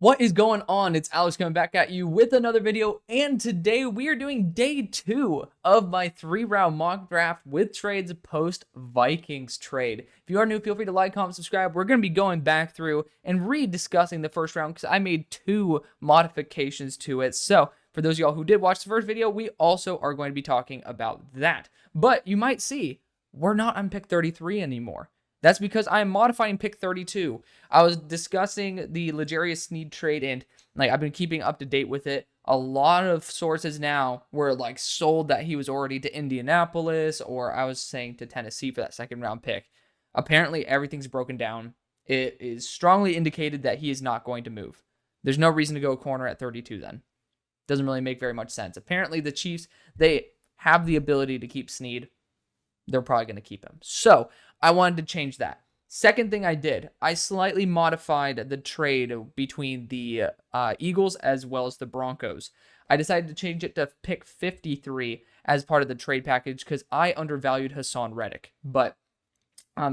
What is going on? It's Alex coming back at you with another video, and today we are doing day 2 of my 3-round mock draft with trades post Vikings trade. If you are new, feel free to like, comment, subscribe. We're going to be going back through and rediscussing the first round because I made 2 modifications to it. So for those of y'all who did watch the first video, we also are going to be talking about that. But you might see we're not on pick 33 anymore. That's because I'm modifying pick 32. I was discussing the L'Jarius Sneed trade, and I've been keeping up to date with it. A lot of sources now were sold that he was already to Indianapolis, or I was saying to Tennessee for that second round pick. Apparently, everything's broken down. It is strongly indicated that he is not going to move. There's no reason to go corner at 32 then. Doesn't really make very much sense. Apparently, the Chiefs, they have the ability to keep Sneed. They're probably going to keep him. So I wanted to change that. Second thing I did, I slightly modified the trade between the Eagles as well as the Broncos. I decided to change it to pick 53 as part of the trade package because I undervalued Hassan Reddick. But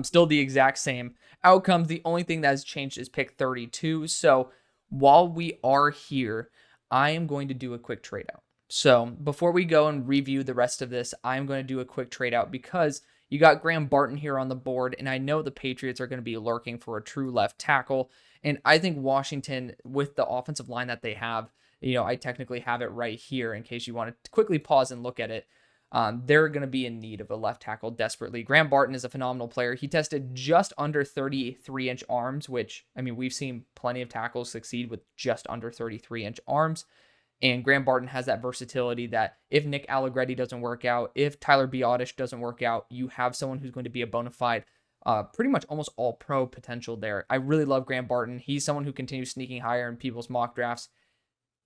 still the exact same outcomes. The only thing that has changed is pick 32. So while we are here, I am going to do a quick trade out. So before we go and review the rest of this, I'm going to do a quick trade out because you got Graham Barton here on the board, and I know the Patriots are going to be lurking for a true left tackle. And I think Washington, with the offensive line that they have, I technically have it right here in case you want to quickly pause and look at it. They're going to be in need of a left tackle desperately. Graham Barton is a phenomenal player. He tested just under 33-inch arms, which, we've seen plenty of tackles succeed with just under 33-inch arms. And Graham Barton has that versatility that if Nick Allegretti doesn't work out, if Tyler Biadasz doesn't work out, you have someone who's going to be a bona fide, pretty much almost all-pro potential there. I really love Graham Barton. He's someone who continues sneaking higher in people's mock drafts.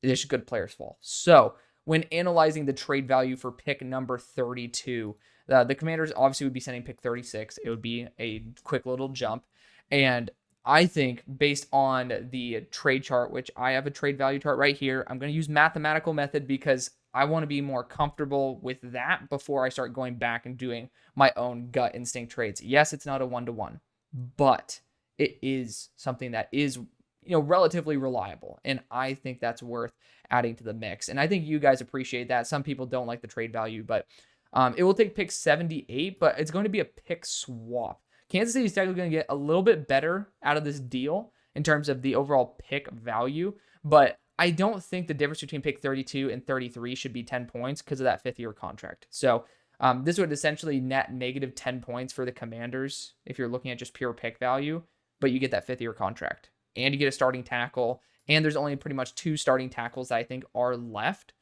It's just good players fall. So when analyzing the trade value for pick number 32, the Commanders obviously would be sending pick 36. It would be a quick little jump. And I think based on the trade chart, which I have a trade value chart right here, I'm going to use mathematical method because I want to be more comfortable with that before I start going back and doing my own gut instinct trades. Yes, it's not a 1-to-1, but it is something that is, relatively reliable. And I think that's worth adding to the mix. And I think you guys appreciate that. Some people don't like the trade value, but it will take pick 78, but it's going to be a pick swap. Kansas City is technically going to get a little bit better out of this deal in terms of the overall pick value, but I don't think the difference between pick 32 and 33 should be 10 points because of that 5th-year contract. So this would essentially net negative 10 points for the Commanders if you're looking at just pure pick value, but you get that 5th-year contract, and you get a starting tackle, and there's only pretty much 2 starting tackles that I think are left.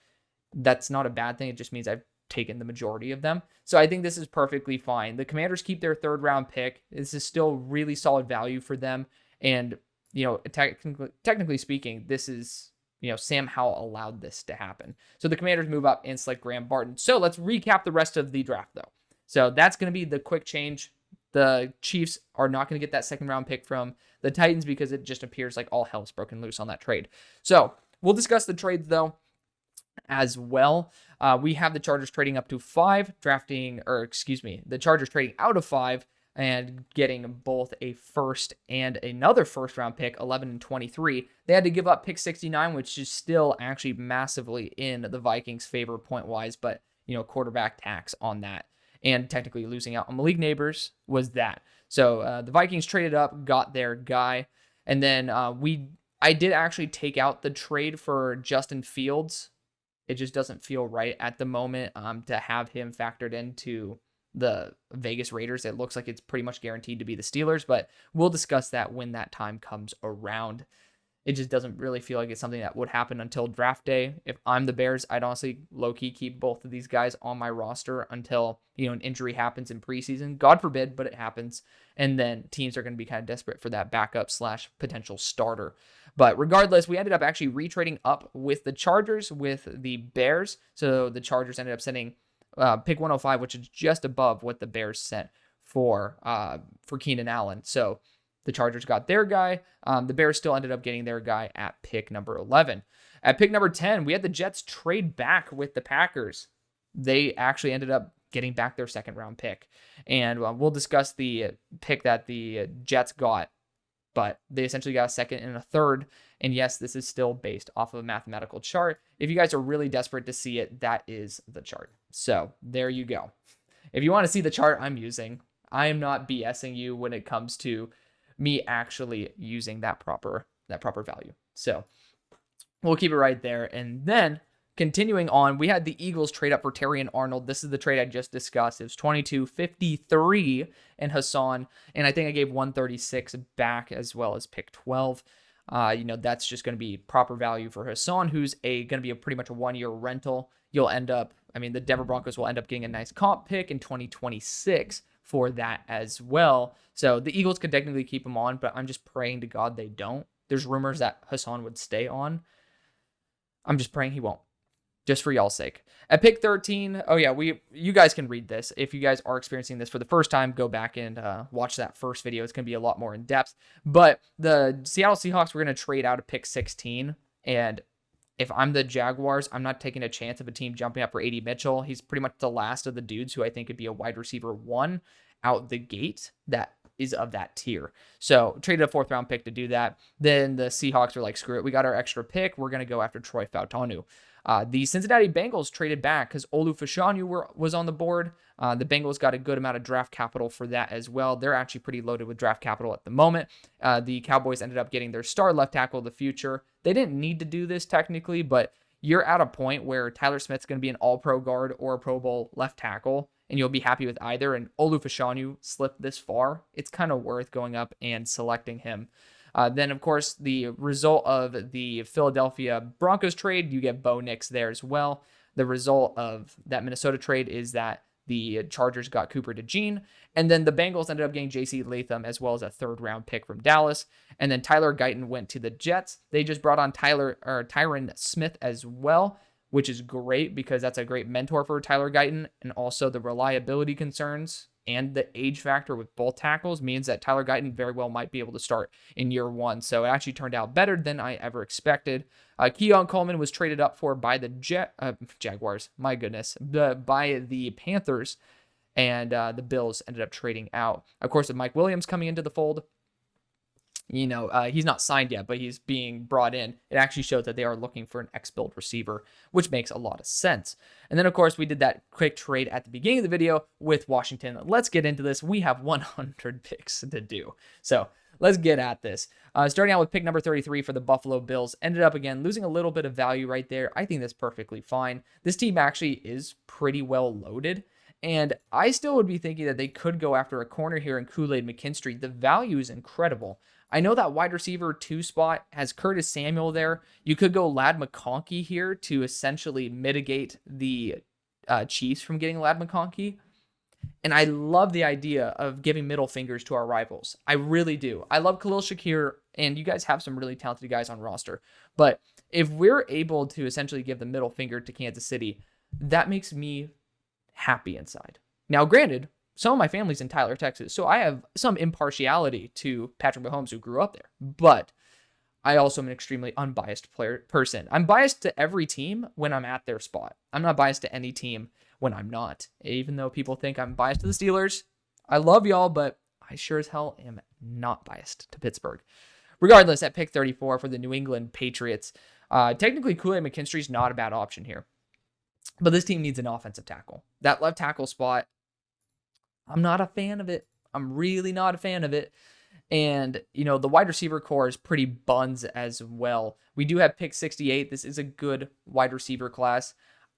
That's not a bad thing. It just means I've taken the majority of them. So I think this is perfectly fine. The Commanders keep their 3rd round pick. This is still really solid value for them. And, technically speaking, this is, Sam Howell allowed this to happen. So the Commanders move up and select Graham Barton. So let's recap the rest of the draft though. So that's going to be the quick change. The Chiefs are not going to get that 2nd round pick from the Titans because it just appears like all hell's broken loose on that trade. So we'll discuss the trades though as well. We have the Chargers trading up to 5, the Chargers trading out of 5 and getting both a first and another first round pick, 11 and 23. They had to give up pick 69, which is still actually massively in the Vikings' favor point wise, but quarterback tax on that. And technically losing out on Malik Neighbors was that. So the Vikings traded up, got their guy, and then I did actually take out the trade for Justin Fields. It just doesn't feel right at the moment to have him factored into the Vegas Raiders. It looks like it's pretty much guaranteed to be the Steelers, but we'll discuss that when that time comes around. It just doesn't really feel like it's something that would happen until draft day. If I'm the Bears, I'd honestly low-key keep both of these guys on my roster until, an injury happens in preseason. God forbid, but it happens. And then teams are going to be kind of desperate for that backup / potential starter. But regardless, we ended up actually retrading up with the Chargers with the Bears. So the Chargers ended up sending pick 105, which is just above what the Bears sent for Keenan Allen. So the Chargers got their guy. The Bears still ended up getting their guy at pick number 11. At pick number 10, we had the Jets trade back with the Packers. They actually ended up getting back their 2nd round pick. And we'll discuss the pick that the Jets got but they essentially got a second and a third. And yes, this is still based off of a mathematical chart. If you guys are really desperate to see it, that is the chart. So there you go. If you want to see the chart I'm using, I am not BSing you when it comes to me actually using that proper value. So we'll keep it right there. And then continuing on, we had the Eagles trade up for Terry and Arnold. This is the trade I just discussed. It was 22-53 and Hassan, and I think I gave 136 back as well as pick 12. That's just going to be proper value for Hassan, who's going to be a pretty much a 1-year rental. You'll end up, the Denver Broncos will end up getting a nice comp pick in 2026 for that as well. So the Eagles could technically keep him on, but I'm just praying to God they don't. There's rumors that Hassan would stay on. I'm just praying he won't, just for y'all's sake. At pick 13, you guys can read this. If you guys are experiencing this for the first time, go back and watch that first video. It's going to be a lot more in depth. But the Seattle Seahawks were going to trade out of pick 16. And if I'm the Jaguars, I'm not taking a chance of a team jumping up for A.D. Mitchell. He's pretty much the last of the dudes who I think could be a wide receiver 1 out the gate that is of that tier. So traded a 4th round pick to do that. Then the Seahawks are like, screw it. We got our extra pick. We're going to go after Troy Fautanu. The Cincinnati Bengals traded back because Olu Fashanu was on the board. The Bengals got a good amount of draft capital for that as well. They're actually pretty loaded with draft capital at the moment. The Cowboys ended up getting their star left tackle of the future. They didn't need to do this technically, but you're at a point where Tyler Smith's going to be an all-pro guard or a Pro Bowl left tackle, and you'll be happy with either. And Olu Fashanu slipped this far. It's kind of worth going up and selecting him. Then, of course, the result of the Philadelphia Broncos trade, you get Bo Nix there as well. The result of that Minnesota trade is that the Chargers got Cooper DeJean, and then the Bengals ended up getting J.C. Latham as well as a 3rd-round pick from Dallas, and then Tyler Guyton went to the Jets. They just brought on Tyron Smith as well, which is great because that's a great mentor for Tyler Guyton, and also the reliability concerns and the age factor with both tackles means that Tyler Guyton very well might be able to start in year 1. So it actually turned out better than I ever expected. Keon Coleman was traded up for by the Jaguars, my goodness, by the Panthers, and the Bills ended up trading out. Of course, with Mike Williams coming into the fold, he's not signed yet, but he's being brought in. It actually shows that they are looking for an X-build receiver, which makes a lot of sense. And then, of course, we did that quick trade at the beginning of the video with Washington. Let's get into this. We have 100 picks to do. So let's get at this. Starting out with pick number 33 for the Buffalo Bills. Ended up, again, losing a little bit of value right there. I think that's perfectly fine. This team actually is pretty well loaded. And I still would be thinking that they could go after a corner here in Kool-Aid McKinstry. The value is incredible. I know that wide receiver 2 spot has Curtis Samuel there. You could go Ladd McConkey here to essentially mitigate the Chiefs from getting Ladd McConkey. And I love the idea of giving middle fingers to our rivals. I really do. I love Khalil Shakir, and you guys have some really talented guys on roster. But if we're able to essentially give the middle finger to Kansas City, that makes me happy inside. Now, granted, some of my family's in Tyler, Texas, so I have some impartiality to Patrick Mahomes, who grew up there. But I also am an extremely unbiased person. I'm biased to every team when I'm at their spot. I'm not biased to any team when I'm not. Even though people think I'm biased to the Steelers, I love y'all, but I sure as hell am not biased to Pittsburgh. Regardless, at pick 34 for the New England Patriots, technically Kool-Aid McKinstry is not a bad option here. But this team needs an offensive tackle. That left tackle spot, I'm not a fan of it. I'm really not a fan of it. And, the wide receiver core is pretty buns as well. We do have pick 68. This is a good wide receiver class.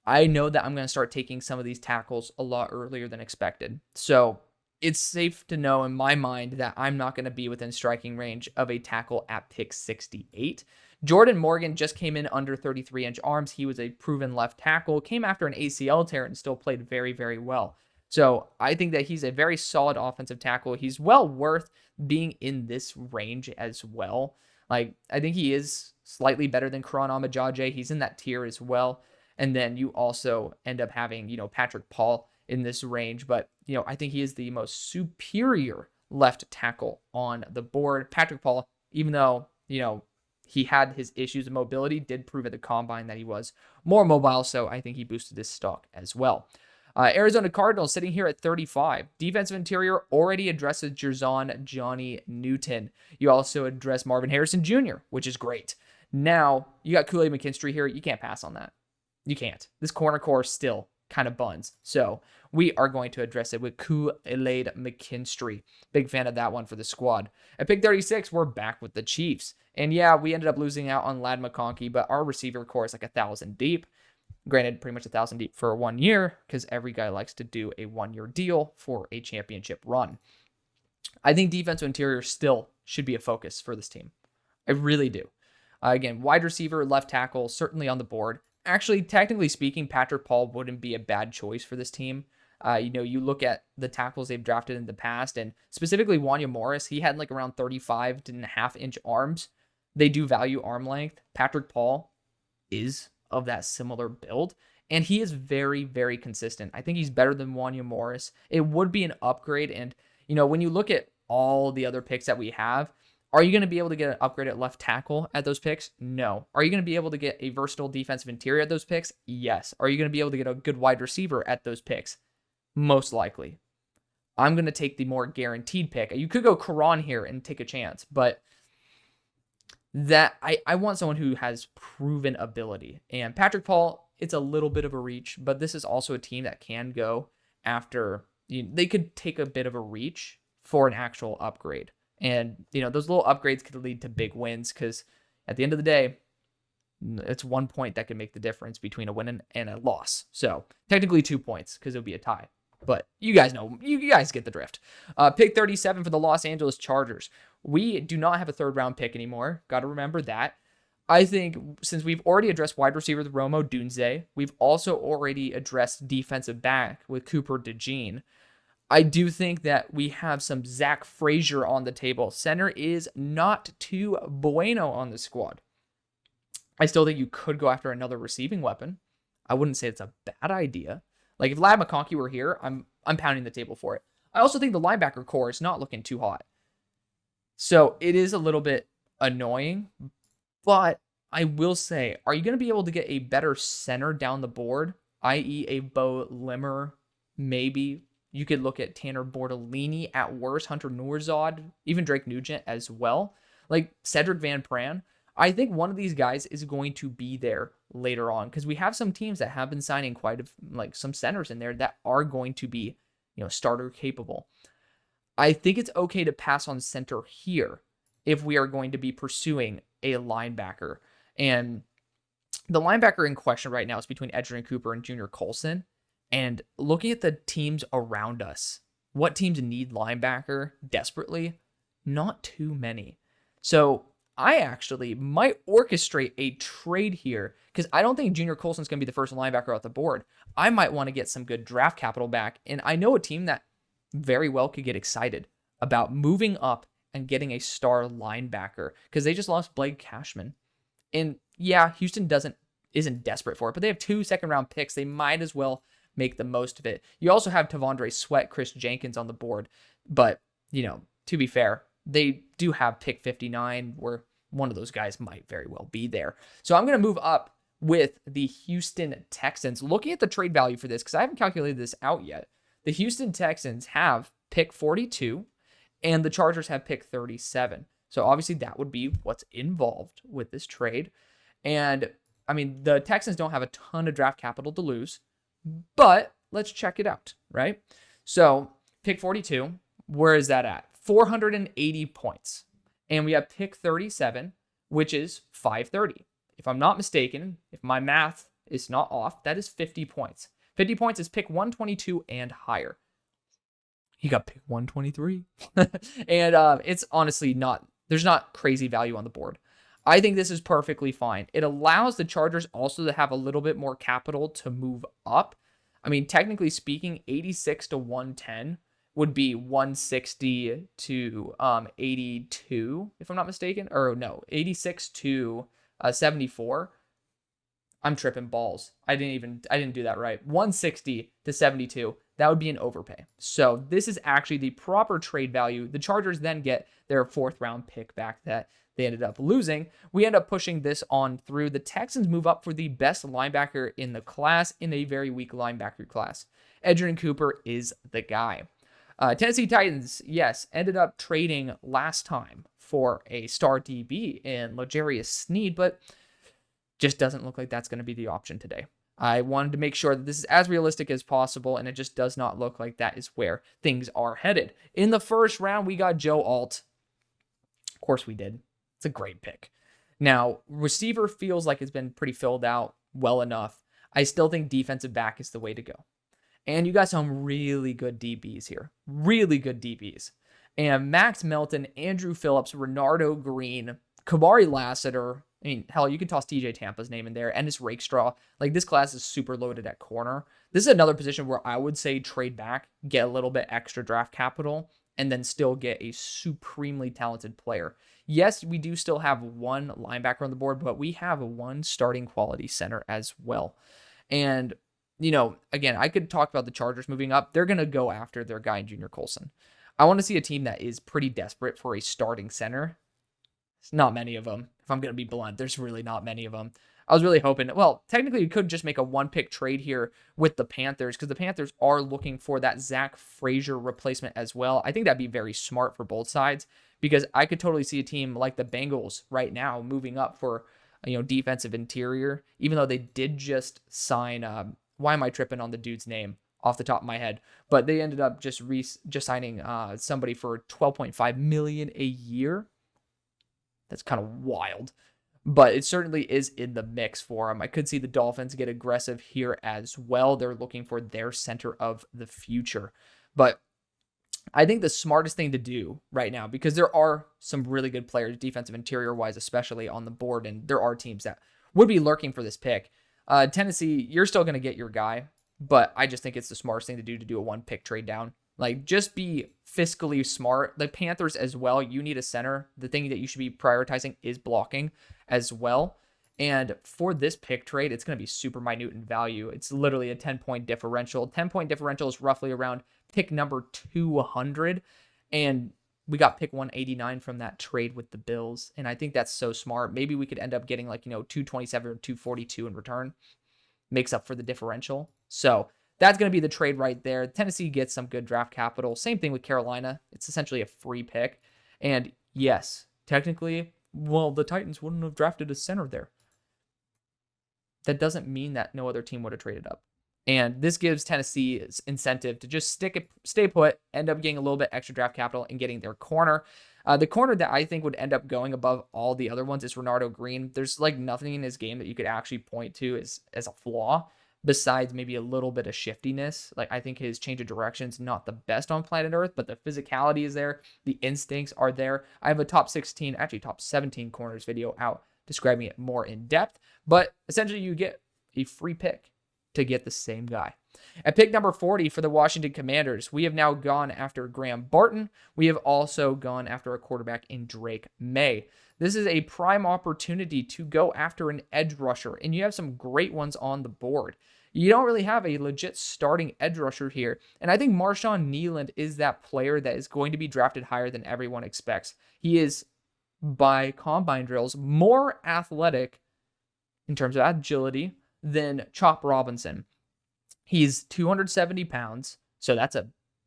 I know that I'm going to start taking some of these tackles a lot earlier than expected. So it's safe to know in my mind that I'm not going to be within striking range of a tackle at pick 68. Jordan Morgan just came in under 33-inch arms. He was a proven left tackle, came after an ACL tear and still played very, very well. So I think that he's a very solid offensive tackle. He's well worth being in this range as well. I think he is slightly better than Karan Ahmad-Jadjeh. He's in that tier as well. And then you also end up having, Patrick Paul in this range. But, I think he is the most superior left tackle on the board. Patrick Paul, even though, he had his issues of mobility, did prove at the combine that he was more mobile. So I think he boosted his stock as well. Arizona Cardinals sitting here at 35. Defensive interior already addresses Jerzon Johnny Newton. You also address Marvin Harrison Jr., which is great. Now, you got Kool-Aid McKinstry here. You can't pass on that. You can't. This corner core still kind of buns. So we are going to address it with Kool-Aid McKinstry. Big fan of that one for the squad. At pick 36, we're back with the Chiefs. And yeah, we ended up losing out on Ladd McConkey, but our receiver core is like 1,000 deep. Granted, pretty much 1,000 deep for 1 year, because every guy likes to do a 1-year deal for a championship run. I think defensive interior still should be a focus for this team. I really do. Again, wide receiver, left tackle, certainly on the board. Actually, technically speaking, Patrick Paul wouldn't be a bad choice for this team. You look at the tackles they've drafted in the past, and specifically Wanya Morris, he had like around 35.5-inch arms. They do value arm length. Patrick Paul is of that similar build, and he is very, very consistent. I think he's better than Wanya Morris. It would be an upgrade, and when you look at all the other picks that we have, are you going to be able to get an upgrade at left tackle at those picks? No. Are you going to be able to get a versatile defensive interior at those picks? Yes. Are you going to be able to get a good wide receiver at those picks? Most likely. I'm going to take the more guaranteed pick. You could go Karan here and take a chance, but that I want someone who has proven ability. And Patrick Paul, it's a little bit of a reach, but this is also a team that can go after, they could take a bit of a reach for an actual upgrade. And, those little upgrades could lead to big wins, because at the end of the day, it's 1 point that can make the difference between a win and a loss. So technically 2 points, because it'll be a tie. But you guys know, you guys get the drift. Pick 37 for the Los Angeles Chargers. We do not have a 3rd-round pick anymore. Got to remember that. I think since we've already addressed wide receiver with Romo Dunze, we've also already addressed defensive back with Cooper DeJean. I do think that we have some Zach Frazier on the table. Center is not too bueno on the squad. I still think you could go after another receiving weapon. I wouldn't say it's a bad idea. Like if Ladd McConkey were here, I'm pounding the table for it. I also think the linebacker core is not looking too hot. So it is a little bit annoying, but I will say, are you going to be able to get a better center down the board, i.e. a Bo Limmer, maybe? You could look at Tanner Bortolini at worst, Hunter Nourzad, even Drake Nugent as well. Like Cedric Van Pran. I think one of these guys is going to be there later on, because we have some teams that have been signing some centers in there that are going to be, starter capable. I think it's okay to pass on center here if we are going to be pursuing a linebacker. And the linebacker in question right now is between Edgerrin Cooper and Junior Colson. And looking at the teams around us, what teams need linebacker desperately? Not too many. So I actually might orchestrate a trade here, because I don't think Junior Colson's going to be the first linebacker off the board. I might want to get some good draft capital back. And I know a team that very well could get excited about moving up and getting a star linebacker, because they just lost Blake Cashman. And yeah, Houston isn't desperate for it, but they have 2 second-round picks. They might as well make the most of it. You also have Tavondre Sweat, Chris Jenkins on the board. But, to be fair, they do have pick 59, where one of those guys might very well be there. So I'm going to move up with the Houston Texans. Looking at the trade value for this, because I haven't calculated this out yet, the Houston Texans have pick 42, and the Chargers have pick 37. So obviously that would be what's involved with this trade. And, the Texans don't have a ton of draft capital to lose, but let's check it out, right? So pick 42, where is that at? 480 points. And we have pick 37, which is 530. If I'm not mistaken, if my math is not off, that is 50 points. 50 points is pick 122 and higher. He got pick 123. And it's honestly there's not crazy value on the board. I think this is perfectly fine. It allows the Chargers also to have a little bit more capital to move up. Technically speaking, 86 to 110 would be 160 to 82, if I'm not mistaken. Or no, 86 to 74. I'm tripping balls. I didn't do that right. 160 to 72. That would be an overpay. So this is actually the proper trade value. The Chargers then get their 4th round pick back that they ended up losing. We end up pushing this on through. The Texans move up for the best linebacker in the class in a very weak linebacker class. Edgerrin Cooper is the guy. Tennessee Titans, yes, ended up trading last time for a star DB in L'Jarius Sneed, but just doesn't look like that's going to be the option today. I wanted to make sure that this is as realistic as possible, and it just does not look like that is where things are headed. In the first round, we got Joe Alt. Of course we did. It's a great pick. Now, receiver feels like it's been pretty filled out well enough. I still think defensive back is the way to go. And you got some really good DBs here. Really good DBs. And Max Melton, Andrew Phillips, Renardo Green, Kamari Lassiter. I mean, hell, you can toss TJ Tampa's name in there. Ennis Rakestraw. Like, this class is super loaded at corner. This is another position where I would say trade back, get a little bit extra draft capital, and then still get a supremely talented player. Yes, we do still have one linebacker on the board, but we have one starting quality center as well. And, you know, again, I could talk about the Chargers moving up. They're going to go after their guy in Junior Colson. I want to see a team that is pretty desperate for a starting center. It's not many of them. If I'm going to be blunt, there's really not many of them. I was really hoping, well, technically you could just make a 1-pick trade here with the Panthers because the Panthers are looking for that Zach Frazier replacement as well. I think that'd be very smart for both sides because I could totally see a team like the Bengals right now moving up for, you know, defensive interior, even though they did just sign, why am I tripping on the dude's name off the top of my head? But they ended up just signing somebody for $12.5 million a year. That's kind of wild, but it certainly is in the mix for them. I could see the Dolphins get aggressive here as well. They're looking for their center of the future, but I think the smartest thing to do right now, because there are some really good players, defensive interior wise, especially on the board, and there are teams that would be lurking for this pick. Tennessee, you're still going to get your guy, but I just think it's the smartest thing to do a 1-pick trade down. Like, just be fiscally smart. The Panthers as well, you need a center. The thing that you should be prioritizing is blocking as well. And for this pick trade, it's going to be super minute in value. It's literally a 10-point differential. 10-point differential is roughly around pick number 200. And we got pick 189 from that trade with the Bills. And I think that's so smart. Maybe we could end up getting, like, you know, 227 or 242 in return. Makes up for the differential. So that's going to be the trade right there. Tennessee gets some good draft capital. Same thing with Carolina. It's essentially a free pick. And yes, technically, well, the Titans wouldn't have drafted a center there. That doesn't mean that no other team would have traded up. And this gives Tennessee incentive to just stay put, end up getting a little bit extra draft capital and getting their corner. The corner that I think would end up going above all the other ones is Renardo Green. There's like nothing in his game that you could actually point to as a flaw, besides maybe a little bit of shiftiness. Like, I think his change of direction is not the best on planet Earth, but the physicality is there. The instincts are there. I have a top 17 corners video out describing it more in depth, but essentially you get a free pick to get the same guy. At pick number 40 for the Washington Commanders, we have now gone after Graham Barton. We have also gone after a quarterback in Drake Maye. This is a prime opportunity to go after an edge rusher, and you have some great ones on the board. You don't really have a legit starting edge rusher here, and I think Marshawn Kneeland is that player that is going to be drafted higher than everyone expects. He is, by combine drills, more athletic in terms of agility than Chop Robinson. He's 270 pounds, so that's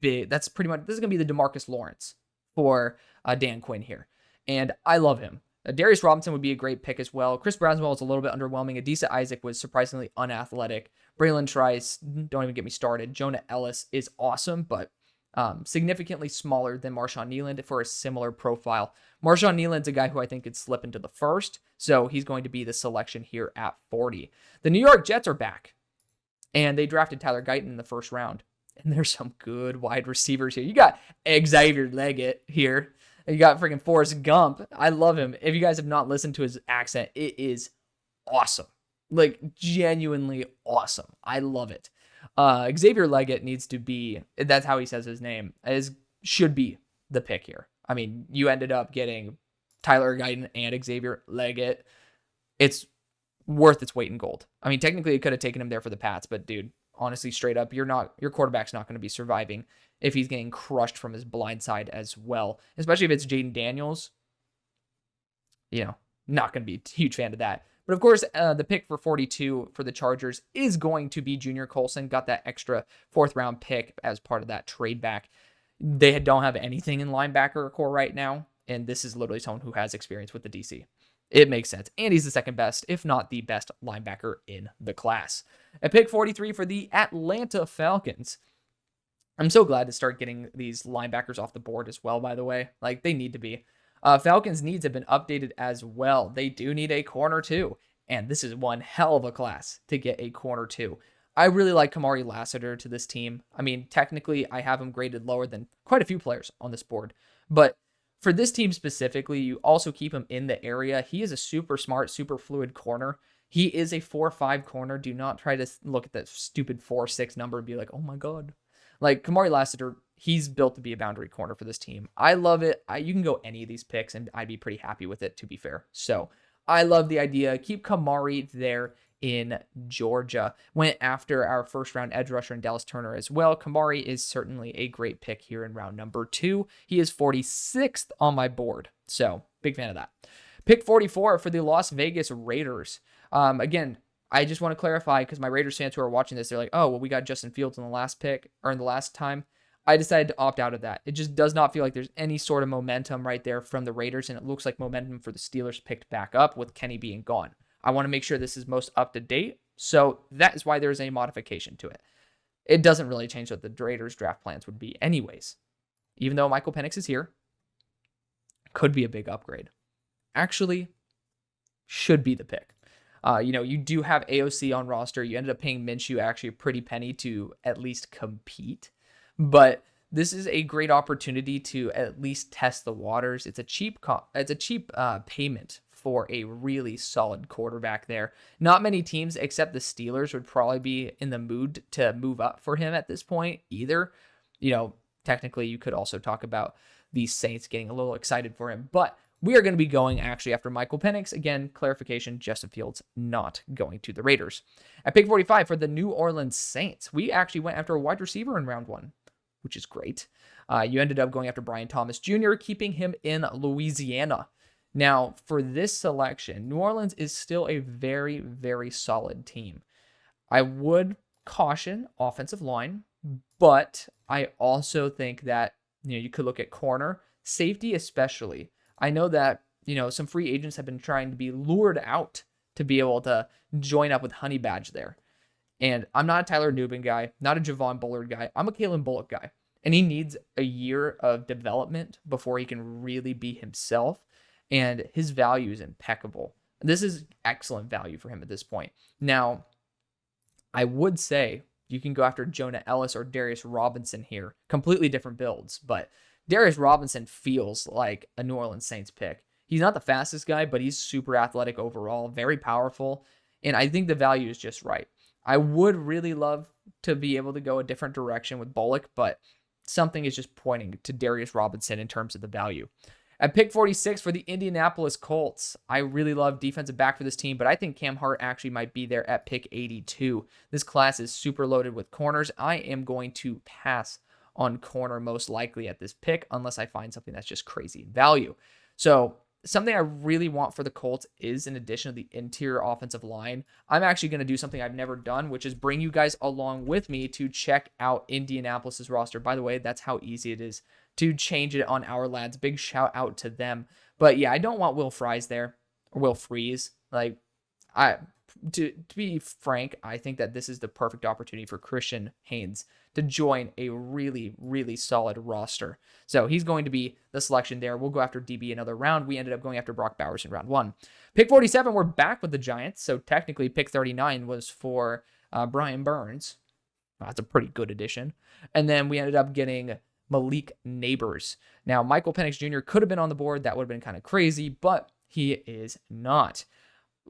pretty much, this is going to be the DeMarcus Lawrence for Dan Quinn here. And I love him. Darius Robinson would be a great pick as well. Chris Braswell is a little bit underwhelming. Adisa Isaac was surprisingly unathletic. Braylon Trice, don't even get me started. Jonah Ellis is awesome, but significantly smaller than Marshawn Kneeland for a similar profile. Marshawn Kneeland's a guy who I think could slip into the first, so he's going to be the selection here at 40. The New York Jets are back, and they drafted Tyler Guyton in the first round. And there's some good wide receivers here. You got Xavier Leggett here. You got freaking Forrest Gump. I love him. If you guys have not listened to his accent, it is awesome. Like, genuinely awesome. I love it. Xavier Leggett needs to be, that's how he says his name, should be the pick here. I mean, you ended up getting Tyler Guyton and Xavier Leggett. It's worth its weight in gold. I mean, technically it could have taken him there for the Pats, but dude, honestly, straight up, your quarterback's not going to be surviving if he's getting crushed from his blind side as well, especially if it's Jayden Daniels. Not going to be a huge fan of that. But of course, the pick for 42 for the Chargers is going to be Junior Colson. Got that extra 4th round pick as part of that trade back. They don't have anything in linebacker core right now, and this is literally someone who has experience with the DC. It makes sense. And he's the second best, if not the best linebacker in the class. At pick 43 for the Atlanta Falcons. I'm so glad to start getting these linebackers off the board as well, by the way. Like, they need to be. Falcons' needs have been updated as well. They do need a corner too. And this is one hell of a class to get a corner too. I really like Kamari Lassiter to this team. I mean, technically, I have him graded lower than quite a few players on this board. But for this team specifically, you also keep him in the area. He is a super smart, super fluid corner. He is a 4-5 corner. Do not try to look at that stupid 4-6 number and be like, oh my God. Like, Kamari Lassiter, he's built to be a boundary corner for this team. I love it. You can go any of these picks, and I'd be pretty happy with it, to be fair. So, I love the idea. Keep Kamari there in Georgia. Went after our first-round edge rusher in Dallas Turner as well. Kamari is certainly a great pick here in round number 2. He is 46th on my board, so big fan of that. Pick 44 for the Las Vegas Raiders. Again, I just want to clarify, because my Raiders fans who are watching this, they're like, oh, well, we got Justin Fields in the last pick, or in the last time. I decided to opt out of that. It just does not feel like there's any sort of momentum right there from the Raiders, and it looks like momentum for the Steelers picked back up with Kenny being gone. I want to make sure this is most up to date, so that is why there's a modification to it. It doesn't really change what the Raiders draft plans would be anyways. Even though Michael Penix is here, could be a big upgrade. Actually, should be the pick. You do have AOC on roster. You ended up paying Minshew actually a pretty penny to at least compete. But this is a great opportunity to at least test the waters. It's a cheap payment for a really solid quarterback there. Not many teams except the Steelers would probably be in the mood to move up for him at this point either. Technically you could also talk about the Saints getting a little excited for him, but we are going to be going actually after Michael Penix. Again, clarification, Justin Fields not going to the Raiders. At pick 45 for the New Orleans Saints, we actually went after a wide receiver in round 1, which is great. You ended up going after Brian Thomas Jr., keeping him in Louisiana. Now, for this selection, New Orleans is still a very, very solid team. I would caution offensive line, but I also think that you could look at corner, safety especially. I know that some free agents have been trying to be lured out to be able to join up with Honey Badge there. And I'm not a Tyler Nubin guy, not a Javon Bullard guy. I'm a Kalen Bullock guy. And he needs a year of development before he can really be himself. And his value is impeccable. This is excellent value for him at this point. Now, I would say you can go after Jonah Ellis or Darius Robinson here. Completely different builds, but Darius Robinson feels like a New Orleans Saints pick. He's not the fastest guy, but he's super athletic overall, very powerful, and I think the value is just right. I would really love to be able to go a different direction with Bullock, but something is just pointing to Darius Robinson in terms of the value. At pick 46 for the Indianapolis Colts, I really love defensive back for this team, but I think Cam Hart actually might be there at pick 82. This class is super loaded with corners. I am going to pass on corner most likely at this pick unless I find something that's just crazy in value. So something I really want for the Colts is, in addition to the interior offensive line, I'm actually going to do something I've never done, which is bring you guys along with me to check out Indianapolis's roster. By the way, that's how easy it is to change it on our lads. Big shout out to them. But yeah, I don't want Will Fries there, or Will Freeze. To be frank, I think that this is the perfect opportunity for Christian Haynes to join a really, really solid roster. So he's going to be the selection there. We'll go after DB another round. We ended up going after Brock Bowers in round 1. Pick 47, we're back with the Giants. So technically pick 39 was for Brian Burns. That's a pretty good addition. And then we ended up getting Malik Neighbors. Now, Michael Penix Jr. could have been on the board. That would have been kind of crazy, but he is not.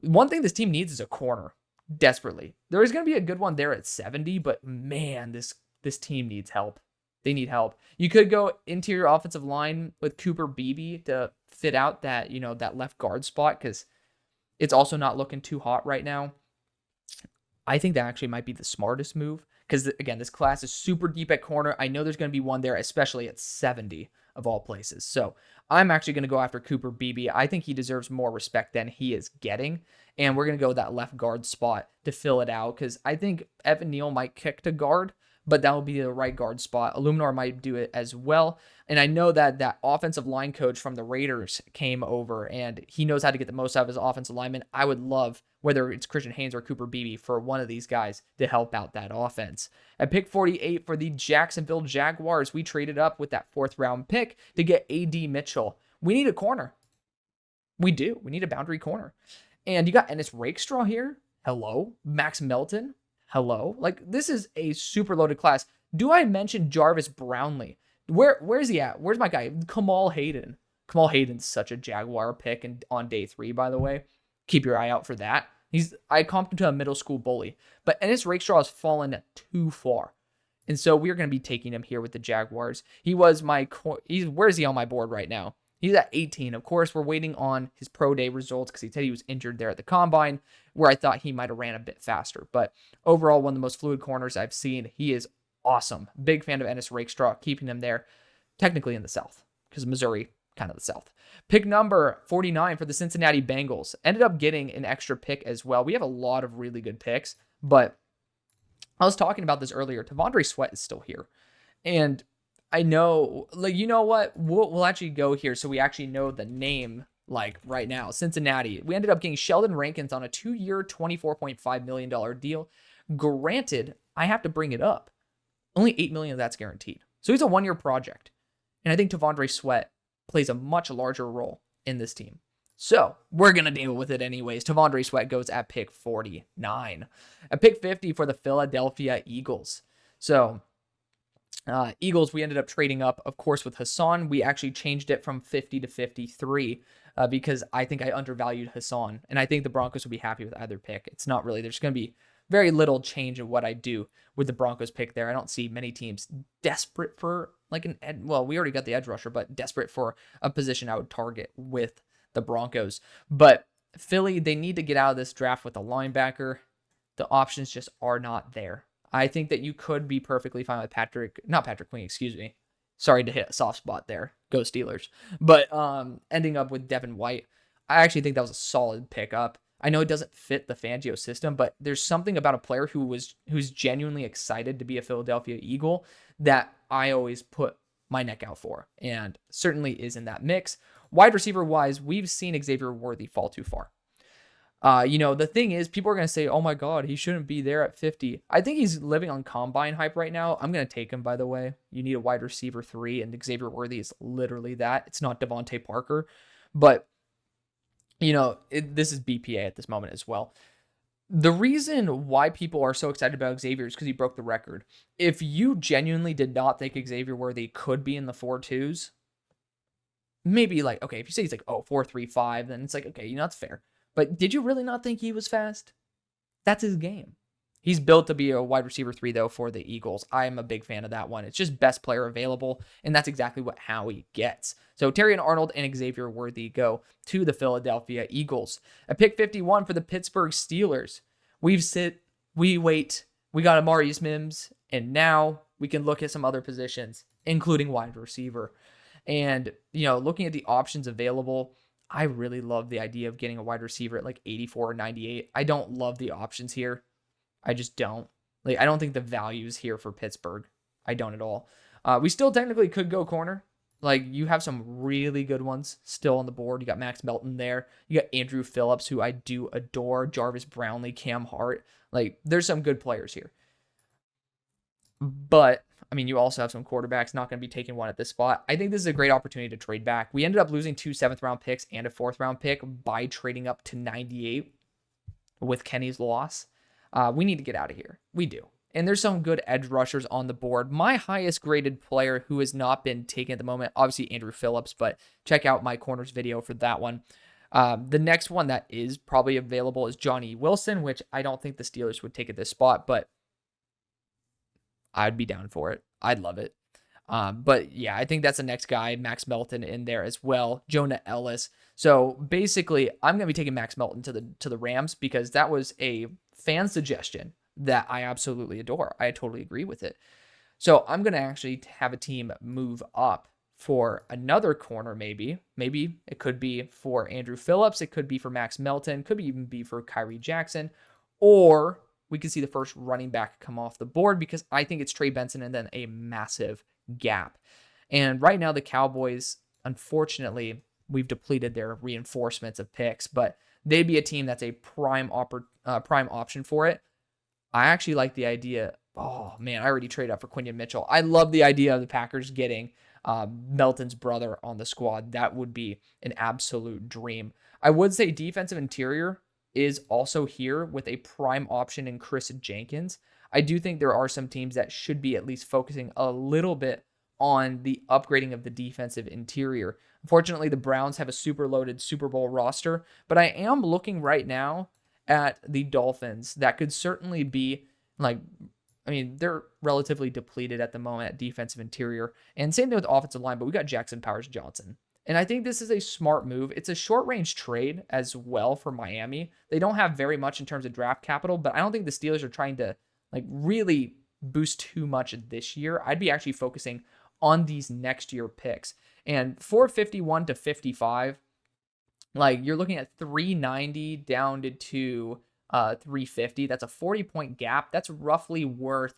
One thing this team needs is a corner, desperately. There is going to be a good one there at 70, but man, this team needs help. They need help. You could go interior offensive line with Cooper Beebe to fit out that, that left guard spot, because It's also not looking too hot right now. I think that actually might be the smartest move because, again, this class is super deep at corner. I know there's going to be one there, especially at 70 of all places. So I'm actually going to go after Cooper Beebe. I think he deserves more respect than he is getting. And we're going to go that left guard spot to fill it out because I think Evan Neal might kick to guard, but that will be the right guard spot. Illuminor might do it as well. And I know that that offensive line coach from the Raiders came over and he knows how to get the most out of his offensive lineman. I would love, whether it's Christian Haynes or Cooper Beebe, for one of these guys to help out that offense. At pick 48 for the Jacksonville Jaguars, we traded up with that 4th round pick to get A.D. Mitchell. We need a corner. We do. We need a boundary corner. And you got Ennis Rakestraw here. Hello. Max Melton. Hello. Like, this is a super loaded class. Do I mention Jarvis Brownlee? Where's he at? Where's my guy? Kamal Hayden. Kamal Hayden's such a Jaguar pick and on day 3, by the way. Keep your eye out for that. I comped him to a middle school bully. But Ennis Rakestraw has fallen too far. And so we're going to be taking him here with the Jaguars. Where's he on my board right now? He's at 18. Of course, we're waiting on his pro day results because he said he was injured there at the combine, where I thought he might have ran a bit faster. But overall, one of the most fluid corners I've seen. He is awesome. Big fan of Ennis Rakestraw, keeping him there, technically in the South, because Missouri, kind of the South. Pick number 49 for the Cincinnati Bengals. Ended up getting an extra pick as well. We have a lot of really good picks, but I was talking about this earlier. T'Vondre Sweat is still here. And I know, like, you know what? We'll actually go here so we actually know the name, like, right now. Cincinnati. We ended up getting Sheldon Rankins on a 2-year, $24.5 million deal. Granted, I have to bring it up. Only $8 million of that's guaranteed. So he's a 1-year project. And I think T'Vondre Sweat plays a much larger role in this team. So we're going to deal with it anyways. T'Vondre Sweat goes at pick 49. At pick 50 for the Philadelphia Eagles. So Eagles, we ended up trading up, of course, with Hassan. We actually changed it from 50 to 53 because I think I undervalued Hassan. And I think the Broncos will be happy with either pick. It's not really. There's going to be very little change in what I do with the Broncos pick there. I don't see many teams desperate for like we already got the edge rusher, but desperate for a position I would target with the Broncos. But Philly, they need to get out of this draft with a linebacker. The options just are not there. I think that you could be perfectly fine with not Patrick Queen, excuse me. Sorry to hit a soft spot there. Go Steelers. But ending up with Devin White, I actually think that was a solid pickup. I know it doesn't fit the Fangio system, but there's something about a player who's genuinely excited to be a Philadelphia Eagle that I always put my neck out for, and certainly is in that mix. Wide receiver wise, we've seen Xavier Worthy fall too far. The thing is, people are going to say, oh my God, he shouldn't be there at 50. I think he's living on combine hype right now. I'm going to take him, by the way. You need a wide receiver 3, and Xavier Worthy is literally that. It's not Devontae Parker, but this is BPA at this moment as well. The reason why people are so excited about Xavier is because he broke the record. If you genuinely did not think Xavier Worthy could be in the 4.2s, maybe like, okay, if you say he's like, 4.35, then it's like, okay, that's fair. But did you really not think he was fast? That's his game. He's built to be a wide receiver 3, though, for the Eagles. I am a big fan of that one. It's just best player available, and that's exactly what Howie gets. So Terrion Arnold and Xavier Worthy go to the Philadelphia Eagles. At pick 51 for the Pittsburgh Steelers, we wait, we got Amari Mims, and now we can look at some other positions, including wide receiver. And, looking at the options available, I really love the idea of getting a wide receiver at like 84 or 98. I don't love the options here. I just don't. I don't think the value is here for Pittsburgh. I don't at all. We still technically could go corner. You have some really good ones still on the board. You got Max Melton there. You got Andrew Phillips, who I do adore. Jarvis Brownlee, Cam Hart. There's some good players here. But, you also have some quarterbacks. Not going to be taking one at this spot. I think this is a great opportunity to trade back. We ended up losing 2 7th-round picks and a 4th-round pick by trading up to 98 with Kenny's loss. We need to get out of here. We do. And there's some good edge rushers on the board. My highest graded player who has not been taken at the moment, obviously Andrew Phillips, but check out my corners video for that one. The next one that is probably available is Johnny Wilson, which I don't think the Steelers would take at this spot, but I'd be down for it. I'd love it. But yeah, I think that's the next guy, Max Melton in there as well, Jonah Ellis. So basically, I'm going to be taking Max Melton to the Rams because that was a fan suggestion that I absolutely adore. I totally agree with it. So I'm going to actually have a team move up for another corner, maybe. Maybe it could be for Andrew Phillips. It could be for Max Melton. Could even be for Kyrie Jackson. Or we could see the first running back come off the board because I think it's Trey Benson and then a massive gap. And right now the Cowboys, unfortunately, we've depleted their reinforcements of picks, but they'd be a team that's a prime option for it. I actually like the idea. Oh man, I already traded up for Quinion Mitchell. I love the idea of the Packers getting Melton's brother on the squad. That would be an absolute dream. I would say defensive interior is also here with a prime option in Chris Jenkins. I do think there are some teams that should be at least focusing a little bit on the upgrading of the defensive interior. Unfortunately, the Browns have a super loaded Super Bowl roster, but I am looking right now at the Dolphins. That could certainly be they're relatively depleted at the moment at defensive interior. And same thing with offensive line, but we got Jackson Powers Johnson. And I think this is a smart move. It's a short-range trade as well for Miami. They don't have very much in terms of draft capital, but I don't think the Steelers are trying to really boost too much this year. I'd be actually focusing on these next year picks. And 451 to 55, you're looking at 390 down to 350. That's a 40-point gap. That's roughly worth,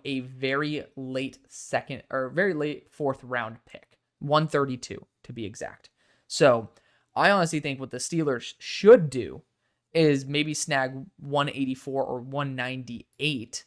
a very late second or very late fourth round pick, 132 to be exact. So I honestly think what the Steelers should do is maybe snag 184 or 198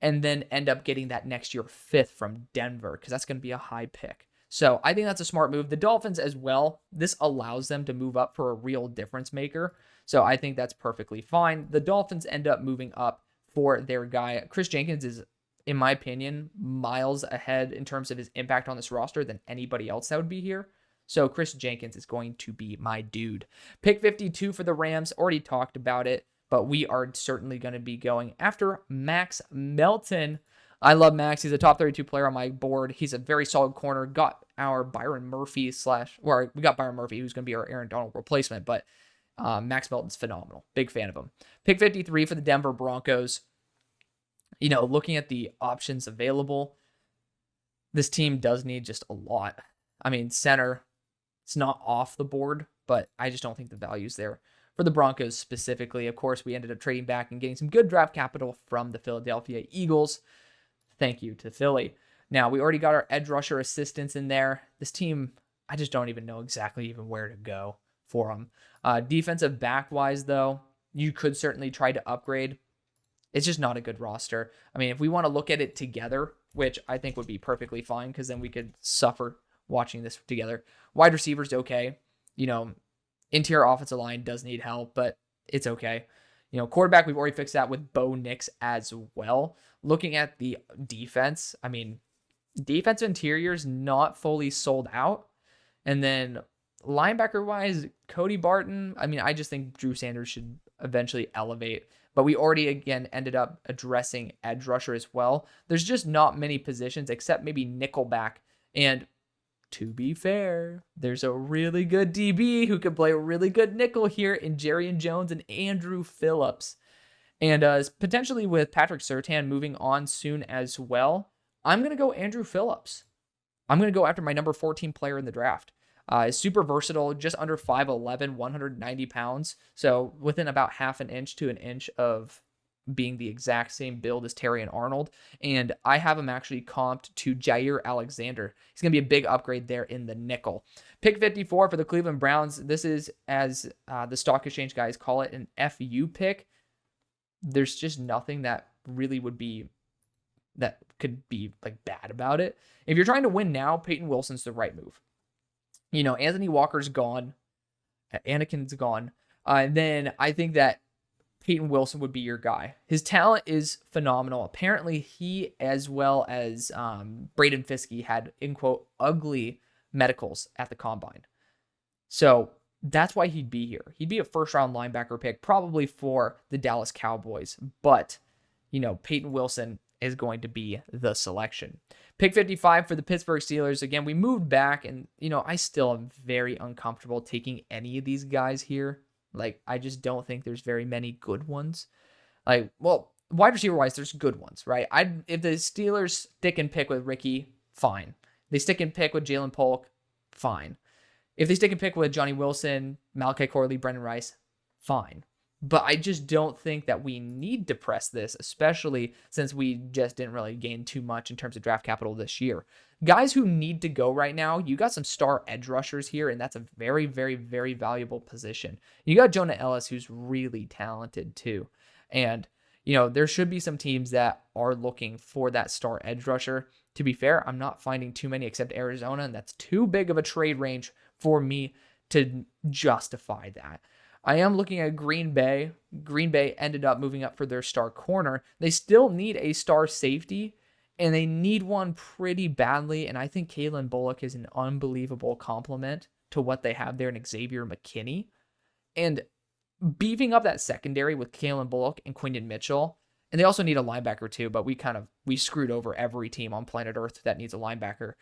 and then end up getting that next year fifth from Denver because that's going to be a high pick. So I think that's a smart move. The Dolphins as well, this allows them to move up for a real difference maker. So I think that's perfectly fine. The Dolphins end up moving up for their guy. Chris Jenkins is, in my opinion, miles ahead in terms of his impact on this roster than anybody else that would be here. So Chris Jenkins is going to be my dude. Pick 52 for the Rams. Already talked about it, but we are certainly going to be going after Max Melton. I love Max. He's a top 32 player on my board. He's a very solid corner. Got our Byron Murphy we got Byron Murphy, who's going to be our Aaron Donald replacement, but Max Melton's phenomenal. Big fan of him. Pick 53 for the Denver Broncos. Looking at the options available, this team does need just a lot. Center, it's not off the board, but I just don't think the value's there. For the Broncos specifically, of course, we ended up trading back and getting some good draft capital from the Philadelphia Eagles. Thank you to Philly. Now, we already got our edge rusher assistants in there. This team, I just don't even know exactly even where to go for them. Defensive back-wise, though, you could certainly try to upgrade. It's just not a good roster. If we want to look at it together, which I think would be perfectly fine because then we could suffer watching this together. Wide receivers, okay. Interior offensive line does need help, but it's okay. Quarterback, we've already fixed that with Bo Nix as well. Looking at the defense, defensive interiors not fully sold out. And then linebacker-wise, Cody Barton, I just think Drew Sanders should eventually elevate. But we already, again, ended up addressing edge rusher as well. There's just not many positions except maybe nickelback. And to be fair, there's a really good DB who could play a really good nickel here in Jerry Jones and Andrew Phillips. And potentially with Patrick Surtain moving on soon as well, I'm going to go Andrew Phillips. I'm going to go after my number 14 player in the draft. Is super versatile, just under 5'11", 190 pounds. So within about half an inch to an inch of being the exact same build as Terry and Arnold. And I have him actually comped to Jair Alexander. He's going to be a big upgrade there in the nickel. Pick 54 for the Cleveland Browns. This is, as the stock exchange guys call it, an FU pick. There's just nothing that really could be bad about it. If you're trying to win now, Peyton Wilson's the right move. Anthony Walker's gone. Anakin's gone. Then I think that Peyton Wilson would be your guy. His talent is phenomenal. Apparently, he, as well as Braden Fiske, had, in quote, ugly medicals at the combine. So that's why he'd be here. He'd be a first-round linebacker pick, probably for the Dallas Cowboys. But, Peyton Wilson is going to be the selection. Pick 55 for the Pittsburgh Steelers. Again, we moved back, and, I still am very uncomfortable taking any of these guys here. Like, I just don't think there's very many good ones. Like, well, wide receiver-wise, there's good ones, right? If the Steelers stick and pick with Ricky, fine. They stick and pick with Jalen Polk, fine. If they stick and pick with Johnny Wilson, Malachi Corley, Brendan Rice, fine. But I just don't think that we need to press this, especially since we just didn't really gain too much in terms of draft capital this year. Guys who need to go right now, you got some star edge rushers here, and that's a very, very, very valuable position. You got Jonah Ellis, who's really talented too. And, there should be some teams that are looking for that star edge rusher. To be fair, I'm not finding too many except Arizona, and that's too big of a trade range for me to justify that. I am looking at Green Bay. Green Bay ended up moving up for their star corner. They still need a star safety, and they need one pretty badly. And I think Kalen Bullock is an unbelievable complement to what they have there in Xavier McKinney. And beefing up that secondary with Kalen Bullock and Quinton Mitchell, and they also need a linebacker too, but we screwed over every team on planet Earth that needs a linebacker.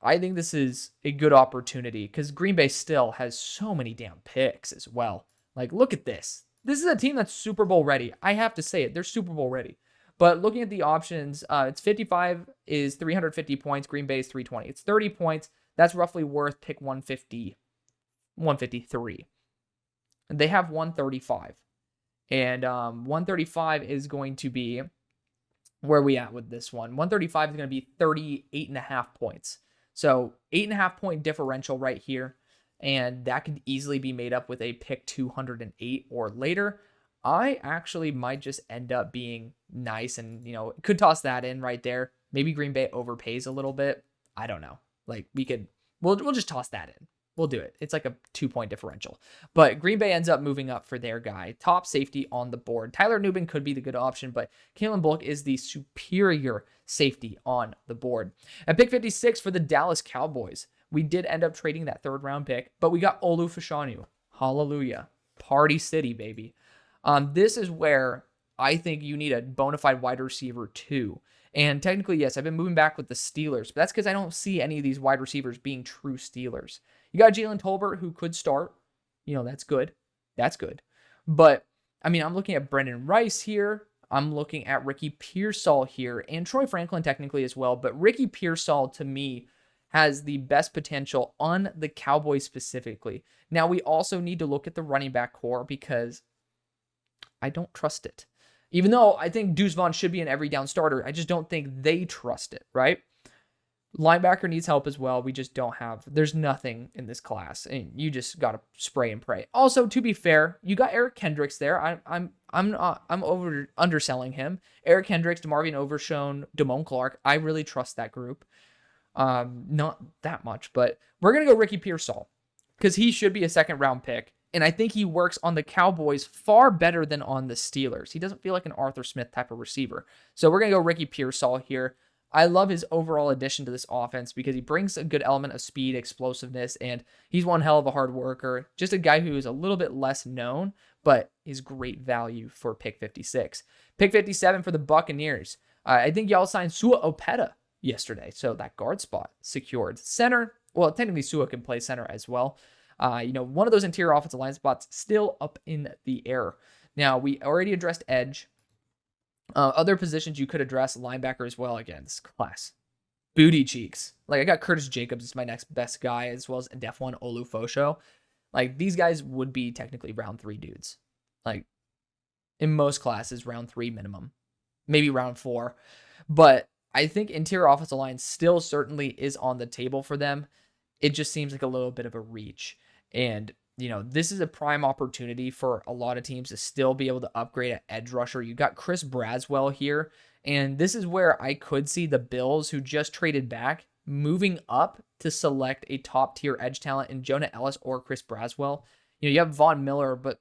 I think this is a good opportunity because Green Bay still has so many damn picks as well. Like, look at this. This is a team that's Super Bowl ready. I have to say it. They're Super Bowl ready. But looking at the options, it's 55 is 350 points. Green Bay is 320. It's 30 points. That's roughly worth pick 153. And they have 135. And 135 is going to be, where are we at with this one? 135 is going to be 38.5 points. So 8.5 point differential right here. And that could easily be made up with a pick 208 or later. I actually might just end up being nice and, could toss that in right there. Maybe Green Bay overpays a little bit. I don't know. Like, we'll just toss that in. We'll do it. It's like a 2-point differential. But Green Bay ends up moving up for their guy. Top safety on the board. Tyler Nubin could be the good option, but Kalen Bullock is the superior safety on the board. At pick 56 for the Dallas Cowboys, we did end up trading that 3rd-round pick, but we got Olu Fashanu. Hallelujah. Party City, baby. This is where I think you need a bona fide wide receiver too. And technically, yes, I've been moving back with the Steelers, but that's because I don't see any of these wide receivers being true Steelers. You got Jalen Tolbert, who could start. That's good. That's good. But, I'm looking at Brendan Rice here. I'm looking at Ricky Pearsall here, and Troy Franklin technically as well. But Ricky Pearsall, to me, has the best potential on the Cowboys specifically. Now, we also need to look at the running back core because I don't trust it. Even though I think Deuce Vaughn should be an every down starter, I just don't think they trust it, right? Linebacker needs help as well. We just don't have, there's nothing in this class, and you just got to spray and pray. Also, to be fair, you got Eric Kendricks there. I'm underselling him. Eric Kendricks, Marvin Overshown, Damone Clark. I really trust that group. Not that much, but we're going to go Ricky Pearsall because he should be a 2nd-round pick. And I think he works on the Cowboys far better than on the Steelers. He doesn't feel like an Arthur Smith type of receiver. So we're going to go Ricky Pearsall here. I love his overall addition to this offense because he brings a good element of speed, explosiveness, and he's one hell of a hard worker. Just a guy who is a little bit less known, but is great value for pick 56. Pick 57 for the Buccaneers. I think y'all signed Sua Opeta yesterday, so that guard spot secured. Center, well, technically Sua can play center as well. One of those interior offensive line spots still up in the air. Now, we already addressed edge. Other positions you could address, linebacker as well. Again, this class. Booty cheeks. Like, I got Curtis Jacobs as my next best guy, as well as Def 1 Olu Fosho. Like, these guys would be technically round 3 dudes. Like, in most classes, round 3 minimum. Maybe round 4. But I think interior offensive line still certainly is on the table for them. It just seems like a little bit of a reach. And, this is a prime opportunity for a lot of teams to still be able to upgrade at edge rusher. You got Chris Braswell here. And this is where I could see the Bills, who just traded back, moving up to select a top tier edge talent in Jonah Ellis or Chris Braswell. You have Von Miller, but,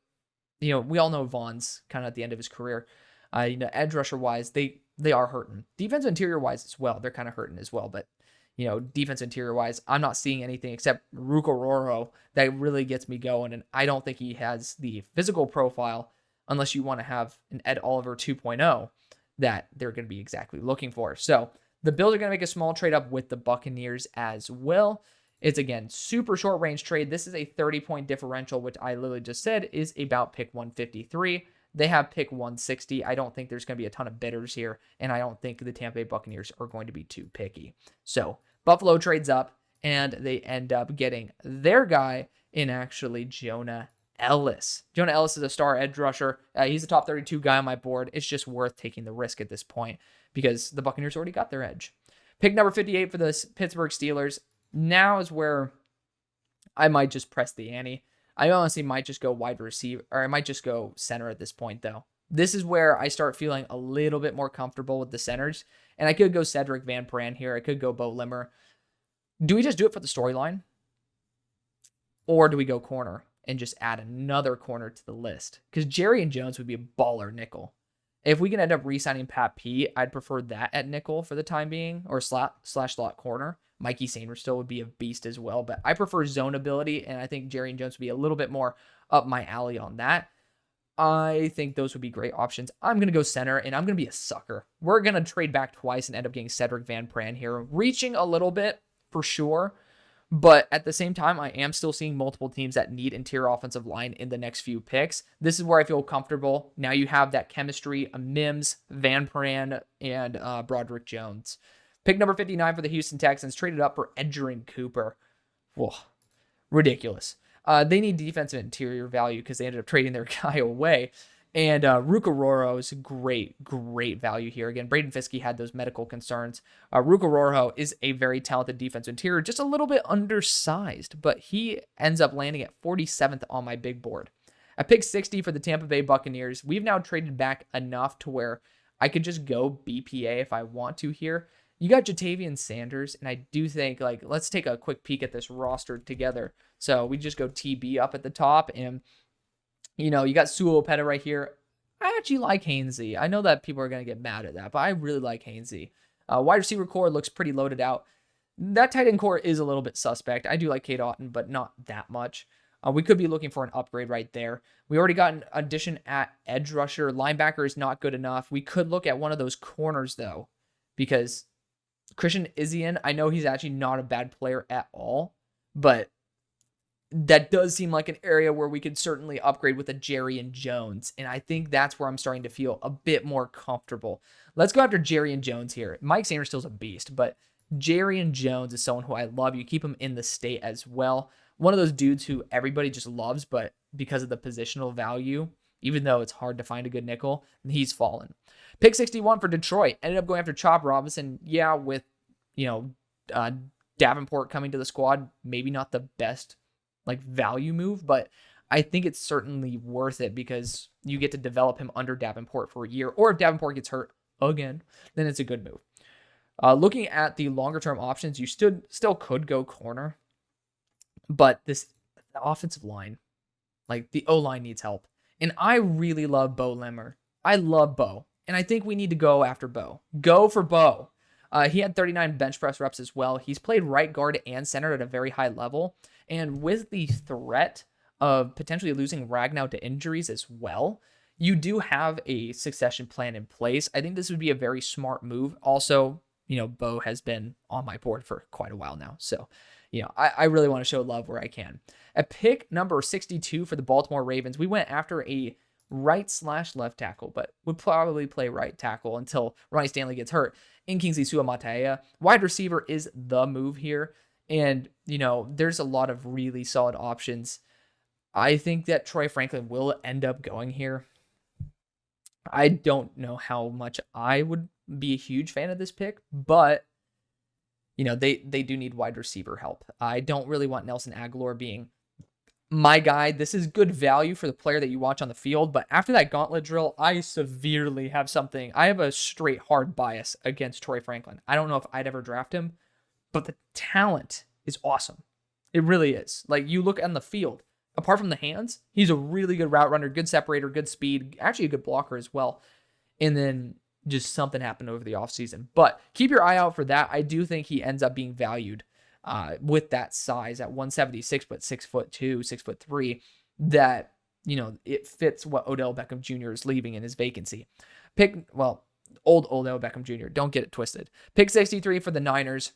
we all know Von's kind of at the end of his career. Edge rusher wise, they are hurting. Defensive interior wise as well. They're kind of hurting as well. But, defense interior wise, I'm not seeing anything except Ruko Roro that really gets me going. And I don't think he has the physical profile, unless you want to have an Ed Oliver 2.0, that they're going to be exactly looking for. So The Bills are going to make a small trade up with the Buccaneers as well. It's, again, super short range trade. This is a 30-point differential, which I literally just said is about pick 153. They have pick 160. I don't think there's going to be a ton of bidders here, and I don't think the Tampa Bay Buccaneers are going to be too picky. So Buffalo trades up, and they end up getting their guy in actually Jonah Ellis. Jonah Ellis is a star edge rusher. He's a top 32 guy on my board. It's just worth taking the risk at this point because the Buccaneers already got their edge. Pick number 58 for the Pittsburgh Steelers. Now is where I might just press the ante. I honestly might just go wide receiver, or I might just go center at this point, though. This is where I start feeling a little bit more comfortable with the centers, and I could go Cedric Van Pran here. I could go Bo Limmer. Do we just do it for the storyline? Or do we go corner and just add another corner to the list? Because Jerry Jones would be a baller nickel. If we can end up re-signing Pat P, I'd prefer that at nickel for the time being, or slash slot corner. Mikey Sainer still would be a beast as well, but I prefer zone ability, and I think Jerry Jones would be a little bit more up my alley on that. I think those would be great options. I'm going to go center, and I'm going to be a sucker. We're going to trade back twice and end up getting Cedric Van Pran here, reaching a little bit for sure, but at the same time, I am still seeing multiple teams that need interior offensive line in the next few picks. This is where I feel comfortable. Now you have that chemistry, Mims, Van Pran, and Broderick Jones. Pick number 59 for the Houston Texans, traded up for Edgerrin Cooper. Whoa, ridiculous. They need defensive interior value because they ended up trading their guy away. And Ruka is great value here. Again, Braden Fiske had those medical concerns. Ruka is a very talented defensive interior, just a little bit undersized, but he ends up landing at 47th on my big board. At pick 60 for the Tampa Bay Buccaneers, we've now traded back enough to where I could just go BPA if I want to here. You got Jatavian Sanders, and I do think, let's take a quick peek at this roster together. So we just go TB up at the top, and, you got Sua Opeta right here. I actually like Hainsey. I know that people are going to get mad at that, but I really like Hainsey. Wide receiver core looks pretty loaded out. That tight end core is a little bit suspect. I do like Cade Otton, but not that much. We could be looking for an upgrade right there. We already got an addition at edge rusher. Linebacker is not good enough. We could look at one of those corners, though, because Christian Izien, I know he's actually not a bad player at all, but that does seem like an area where we could certainly upgrade with a Jerry Jones, and I think that's where I'm starting to feel a bit more comfortable. Let's go after Jerry Jones here. Mike Sanders still's a beast, but Jerry Jones is someone who I love. You keep him in the state as well. One of those dudes who everybody just loves, but because of the positional value, even though it's hard to find a good nickel, he's fallen. Pick 61 for Detroit. Ended up going after Chop Robinson. Yeah, with, Davenport coming to the squad, maybe not the best, value move, but I think it's certainly worth it because you get to develop him under Davenport for a year, or if Davenport gets hurt again, then it's a good move. Looking at the longer-term options, you still could go corner, but the offensive line, the O-line needs help. And I really love Bo Limmer. I love Bo. And I think we need to go after Bo. Go for Bo. He had 39 bench press reps as well. He's played right guard and center at a very high level. And with the threat of potentially losing Ragnow to injuries as well, you do have a succession plan in place. I think this would be a very smart move. Also, Bo has been on my board for quite a while now. So, I really want to show love where I can. At pick number 62 for the Baltimore Ravens, we went after a right/left tackle, but would probably play right tackle until Ronnie Stanley gets hurt. In Kingsley Suamataia, wide receiver is the move here. And, there's a lot of really solid options. I think that Troy Franklin will end up going here. I don't know how much I would be a huge fan of this pick, but, they do need wide receiver help. I don't really want Nelson Aguilar being my guy. This is good value for the player that you watch on the field, but after that gauntlet drill, I severely have I have a straight hard bias against Troy Franklin. I don't know if I'd ever draft him, but the talent is awesome. It really is. You look on the field, apart from the hands, he's a really good route runner, good separator, good speed, actually a good blocker as well. And then just something happened over the offseason. But keep your eye out for that. I do think he ends up being valued with that size at 176, but 6'2", 6'3", that, it fits what Odell Beckham Jr. is leaving in his vacancy. Old Odell Beckham Jr. Don't get it twisted. Pick 63 for the Niners.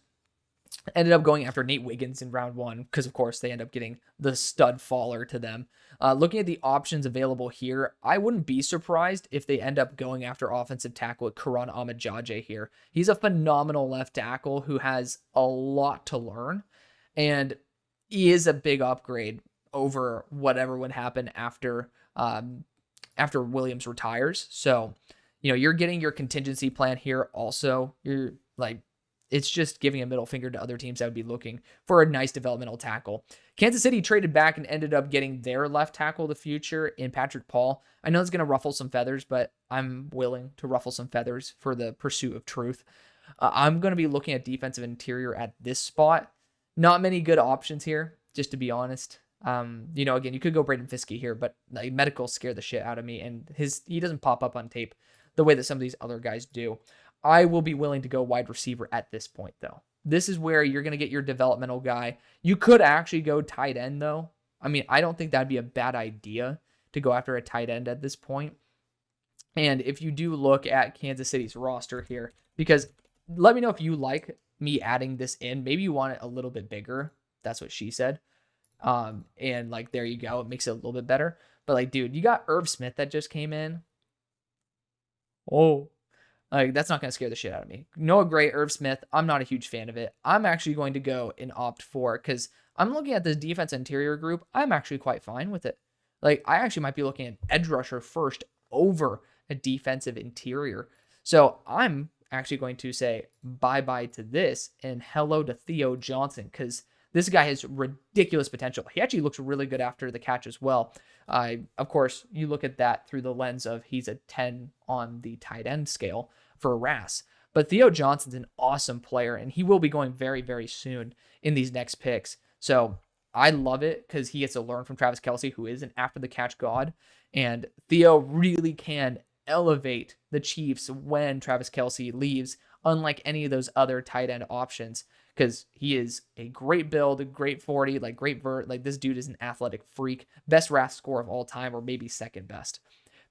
Ended up going after Nate Wiggins in round 1 because, of course, they end up getting the stud faller to them. Looking at the options available here, I wouldn't be surprised if they end up going after offensive tackle with Karan Ahmedjadjeh here. He's a phenomenal left tackle who has a lot to learn, and he is a big upgrade over whatever would happen after Williams retires. So, you're getting your contingency plan here. Also, you're like, it's just giving a middle finger to other teams that would be looking for a nice developmental tackle. Kansas City traded back and ended up getting their left tackle of the future in Patrick Paul. I know it's going to ruffle some feathers, but I'm willing to ruffle some feathers for the pursuit of truth. I'm going to be looking at defensive interior at this spot. Not many good options here, just to be honest. Again, you could go Braden Fiske here, but like, medicals scare the shit out of me, and he doesn't pop up on tape the way that some of these other guys do. I will be willing to go wide receiver at this point, though. This is where you're going to get your developmental guy. You could actually go tight end, though. I mean, I don't think that'd be a bad idea to go after a tight end at this point. And if you do look at Kansas City's roster here, because let me know if you like me adding this in. Maybe you want it a little bit bigger. That's what she said. And like, there you go. It makes it a little bit better. But like, dude, you got Irv Smith that just came in. Oh, like, that's not going to scare the shit out of me. Noah Gray, Irv Smith, I'm not a huge fan of it. I'm actually going to go and opt for, because I'm looking at this defense interior group. I'm actually quite fine with it. Like, I actually might be looking at edge rusher first over a defensive interior. So I'm actually going to say bye-bye to this and hello to Theo Johnson, because this guy has ridiculous potential. He actually looks really good after the catch as well. Of course, you look at that through the lens of he's a 10 on the tight end scale for RAS. But Theo Johnson's an awesome player, and he will be going very, very soon in these next picks. So I love it because he gets to learn from Travis Kelce, who is an after-the-catch god. And Theo really can elevate the Chiefs when Travis Kelce leaves, unlike any of those other tight end options, because he is a great build, a great 40, like great vert. Like, this dude is an athletic freak. Best RAS score of all time, or maybe second best.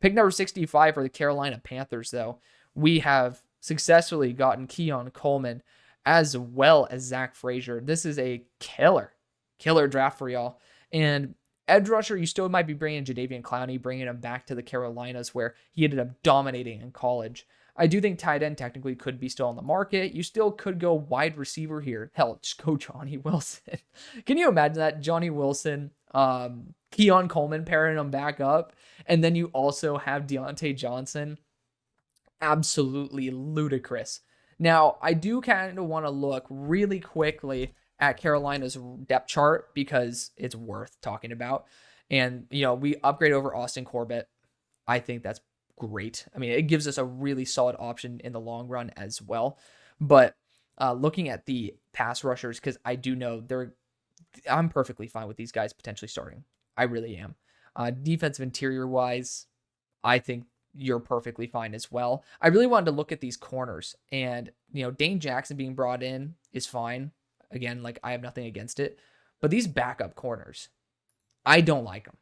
Pick number 65 for the Carolina Panthers, though. We have successfully gotten Keon Coleman as well as Zach Frazier. This is a killer draft for y'all. And edge rusher, you still might be bringing Jadeveon Clowney, bringing him back to the Carolinas where he ended up dominating in college. I do think tight end technically could be still on the market. You still could go wide receiver here. Hell, just go Johnny Wilson. Can you imagine that? Johnny Wilson, Keon Coleman pairing them back up. And then you also have Deontay Johnson. Absolutely ludicrous. Now, I do kind of want to look really quickly at Carolina's depth chart because it's worth talking about. And, we upgrade over Austin Corbett. I think that's great. I mean, it gives us a really solid option in the long run as well. But looking at the pass rushers, because I do know I'm perfectly fine with these guys potentially starting. I really am. Defensive interior wise, I think you're perfectly fine as well. I really wanted to look at these corners, and Dane Jackson being brought in is fine. Again, like, I have nothing against it, but these backup corners, I don't like them.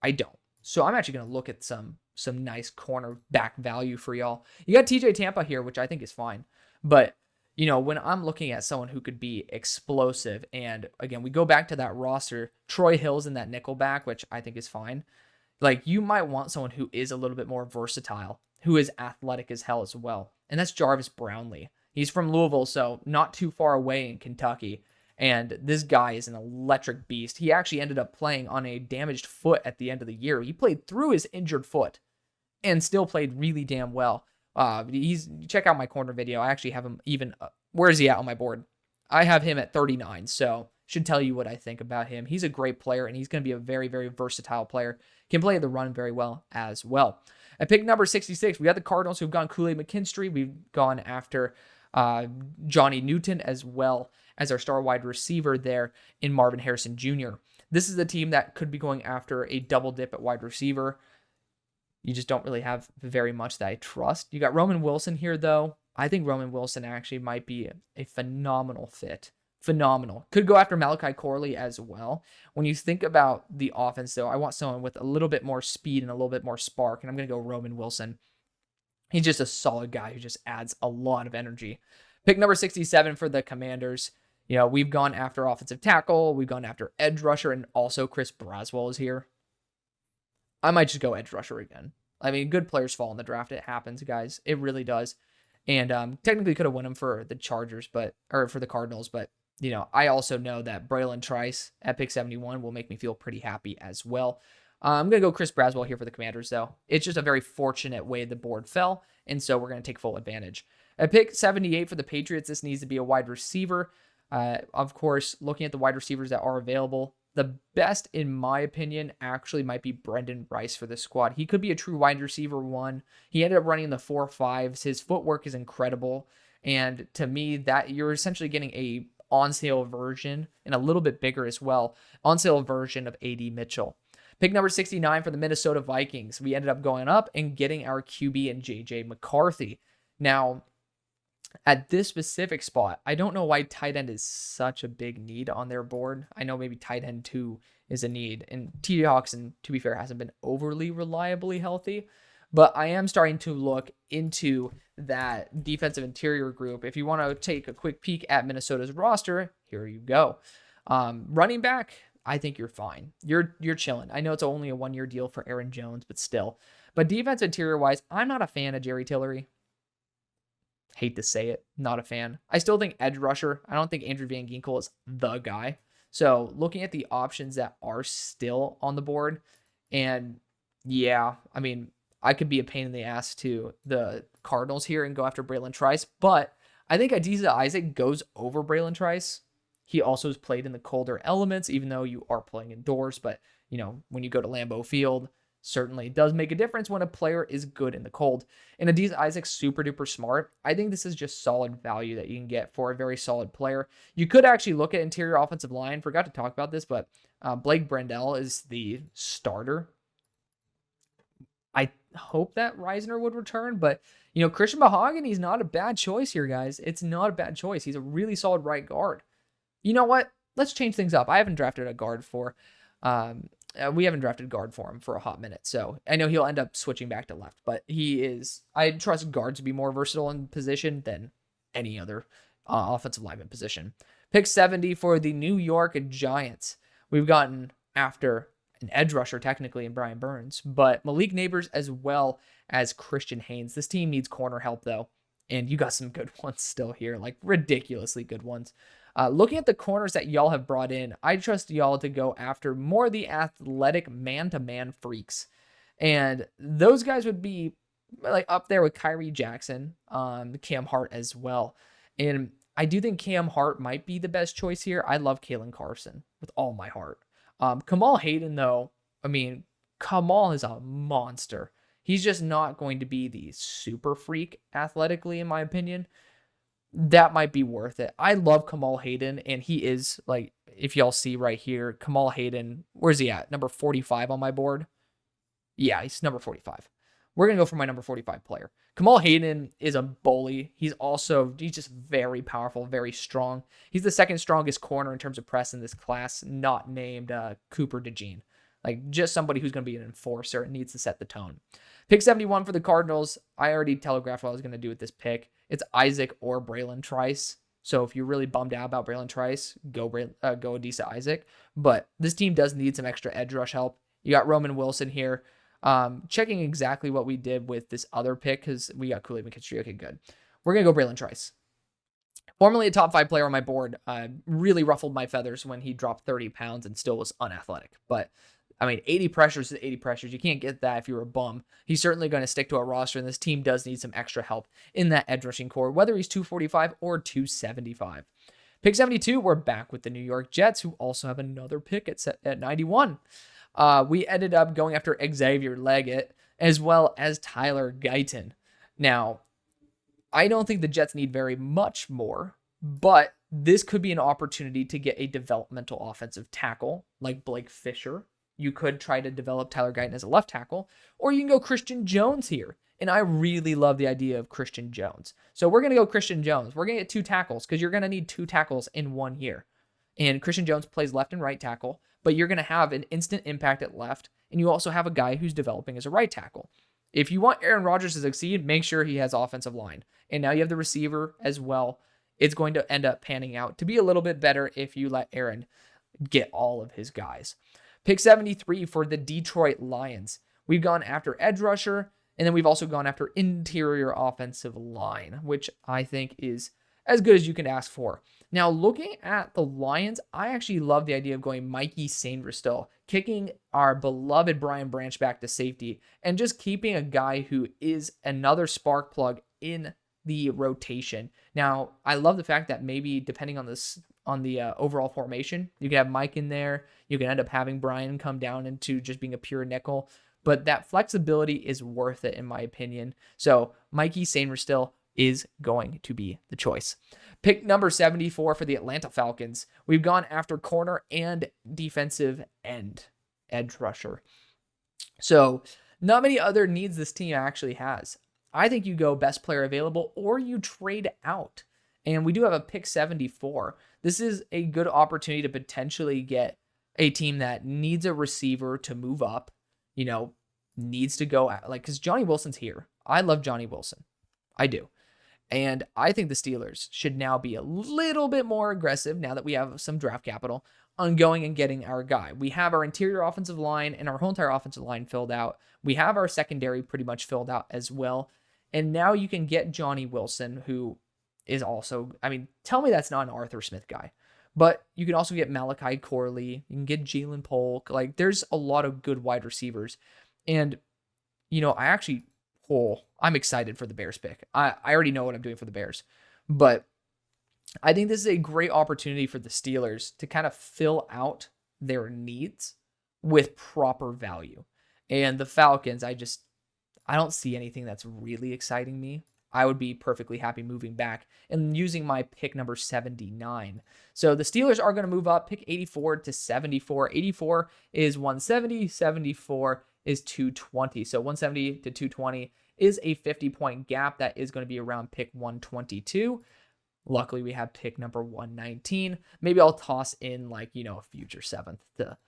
I don't. So I'm actually going to look at some nice corner back value for y'all. You got TJ Tampa here, which I think is fine, but when I'm looking at someone who could be explosive, and again, we go back to that roster, Troy Hill's in that nickel back, which I think is fine. Like, you might want someone who is a little bit more versatile, who is athletic as hell as well. And that's Jarvis Brownlee. He's from Louisville, so not too far away in Kentucky. And this guy is an electric beast. He actually ended up playing on a damaged foot at the end of the year. He played through his injured foot and still played really damn well. Check out my corner video. I actually have him even, where is he at on my board? I have him at 39, so should tell you what I think about him. He's a great player, and he's going to be a very, very versatile player. Can play the run very well as well. At pick number 66, we got the Cardinals, who've gone Kool-Aid McKinstry. We've gone after Johnny Newton, as well as our star wide receiver there in Marvin Harrison Jr. This is the team that could be going after a double dip at wide receiver. You just don't really have very much that I trust. You got Roman Wilson here, though. I think Roman Wilson actually might be a phenomenal fit. Phenomenal. Could go after Malachi Corley as well. When you think about the offense, though, I want someone with a little bit more speed and a little bit more spark, and I'm going to go Roman Wilson. He's just a solid guy who just adds a lot of energy. Pick number 67 for the Commanders. We've gone after offensive tackle. We've gone after edge rusher, and also Chris Braswell is here. I might just go edge rusher again. I mean, good players fall in the draft. It happens, guys. It really does. And technically could have won him for the for the Cardinals, but I also know that Braylon Trice at pick 71 will make me feel pretty happy as well. I'm going to go Chris Braswell here for the Commanders, though. It's just a very fortunate way the board fell, and so we're going to take full advantage. At pick 78 for the Patriots, this needs to be a wide receiver. Of course, looking at the wide receivers that are available, the best, in my opinion, actually might be Brendan Rice for this squad. He could be a true wide receiver one. He ended up running the 4.5s. His footwork is incredible, and to me, that you're essentially getting a on-sale version, and a little bit bigger as well, on-sale version of A.D. Mitchell. Pick number 69 for the Minnesota Vikings. We ended up going up and getting our QB in J.J. McCarthy. Now, at this specific spot, I don't know why tight end is such a big need on their board. I know maybe tight end 2 is a need, and T.J. Hawkinson, to be fair, hasn't been overly reliably healthy, but I am starting to look into that defensive interior group. If you want to take a quick peek at Minnesota's roster, here you go. Running back, I think you're fine. You're chilling. I know it's only a 1-year deal for Aaron Jones, but still. But defense interior wise, I'm not a fan of Jerry Tillery. Hate to say it, not a fan. I still think edge rusher. I don't think Andrew Van Ginkel is the guy. So looking at the options that are still on the board, and yeah, I mean, I could be a pain in the ass to the Cardinals here and go after Braylon Trice, but I think Adisa Isaac goes over Braylon Trice. He also has played in the colder elements, even though you are playing indoors. But, when you go to Lambeau Field, certainly does make a difference when a player is good in the cold. And Adisa Isaac's super duper smart. I think this is just solid value that you can get for a very solid player. You could actually look at interior offensive line. Forgot to talk about this, but Blake Brendel is the starter. I hope that Reisner would return, but Christian Mahogany's not a bad choice here, guys. It's not a bad choice. He's a really solid right guard. You know what? Let's change things up. I haven't drafted a guard we haven't drafted guard for him for a hot minute, so I know he'll end up switching back to left, but I trust guards to be more versatile in position than any other offensive lineman position. Pick 70 for the New York Giants. We've gotten after an edge rusher technically in Brian Burns, but Malik Neighbors as well as Christian Haynes. This team needs corner help though, and you got some good ones still here, like ridiculously good ones. Looking at the corners that y'all have brought in, I trust y'all to go after more of the athletic man-to-man freaks. And those guys would be like up there with Kyrie Jackson, Cam Hart as well. And I do think Cam Hart might be the best choice here. I love Kalen Carson with all my heart. Kamal Hayden, though, I mean, Kamal is a monster. He's just not going to be the super freak athletically, in my opinion. That might be worth it. I love Kamal Hayden, and he is, like, if y'all see right here, Kamal Hayden, where's he at? Number 45 on my board? Yeah, he's number 45. We're going to go for my number 45 player. Kamal Hayden is a bully. He's just very powerful, very strong. He's the second strongest corner in terms of press in this class, not named Cooper DeJean. Like, just somebody who's going to be an enforcer and needs to set the tone. Pick 71 for the Cardinals. I already telegraphed what I was going to do with this pick. It's Isaac or Braylon Trice. So if you're really bummed out about Braylon Trice, go Adisa Isaac. But this team does need some extra edge rush help. You got Roman Wilson here. Checking exactly what we did with this other pick because we got Kool-Aid McKinstry. Okay, good. We're going to go Braylon Trice. Formerly a top 5 player on my board. Really ruffled my feathers when he dropped 30 pounds and still was unathletic. But, I mean, 80 pressures is 80 pressures. You can't get that if you're a bum. He's certainly going to stick to a roster, and this team does need some extra help in that edge rushing core, whether he's 245 or 275. Pick 72, we're back with the New York Jets, who also have another pick at 91. We ended up going after Xavier Leggett as well as Tyler Guyton. Now, I don't think the Jets need very much more, but this could be an opportunity to get a developmental offensive tackle like Blake Fisher. You could try to develop Tyler Guyton as a left tackle, or you can go Christian Jones here. And I really love the idea of Christian Jones. So we're going to go Christian Jones. We're going to get 2 tackles because you're going to need 2 tackles in 1 year. And Christian Jones plays left and right tackle, but you're going to have an instant impact at left. And you also have a guy who's developing as a right tackle. If you want Aaron Rodgers to succeed, make sure he has offensive line. And now you have the receiver as well. It's going to end up panning out to be a little bit better if you let Aaron get all of his guys. Pick 73 for the Detroit Lions. We've gone after edge rusher, and then we've also gone after interior offensive line, which I think is as good as you can ask for. Now, looking at the Lions, I actually love the idea of going Mikey Sainristil, kicking our beloved Brian Branch back to safety, and just keeping a guy who is another spark plug in the rotation. Now, I love the fact that maybe depending on the overall formation, you can have Mike in there. You can end up having Brian come down into just being a pure nickel. But that flexibility is worth it, in my opinion. So Mikey Sainristil is going to be the choice. Pick number 74 for the Atlanta Falcons. We've gone after corner and defensive end, edge rusher. So not many other needs this team actually has. I think you go best player available or you trade out. And we do have a pick 74. This is a good opportunity to potentially get a team that needs a receiver to move up, needs to go out, because Johnny Wilson's here. I love Johnny Wilson. I do. And I think the Steelers should now be a little bit more aggressive now that we have some draft capital on going and getting our guy. We have our interior offensive line and our whole entire offensive line filled out. We have our secondary pretty much filled out as well. And now you can get Johnny Wilson, who is also, tell me that's not an Arthur Smith guy. But you can also get Malachi Corley. You can get Jayden Polk. There's a lot of good wide receivers. And, I'm excited for the Bears pick. I already know what I'm doing for the Bears. But I think this is a great opportunity for the Steelers to kind of fill out their needs with proper value. And the Falcons, I don't see anything that's really exciting me. I would be perfectly happy moving back and using my pick number 79. So the Steelers are going to move up, pick 84 to 74. 84 is 170, 74 is 220. So 170 to 220 is a 50-point gap. That is going to be around pick 122. Luckily, we have pick number 119. Maybe I'll toss in a future seventh to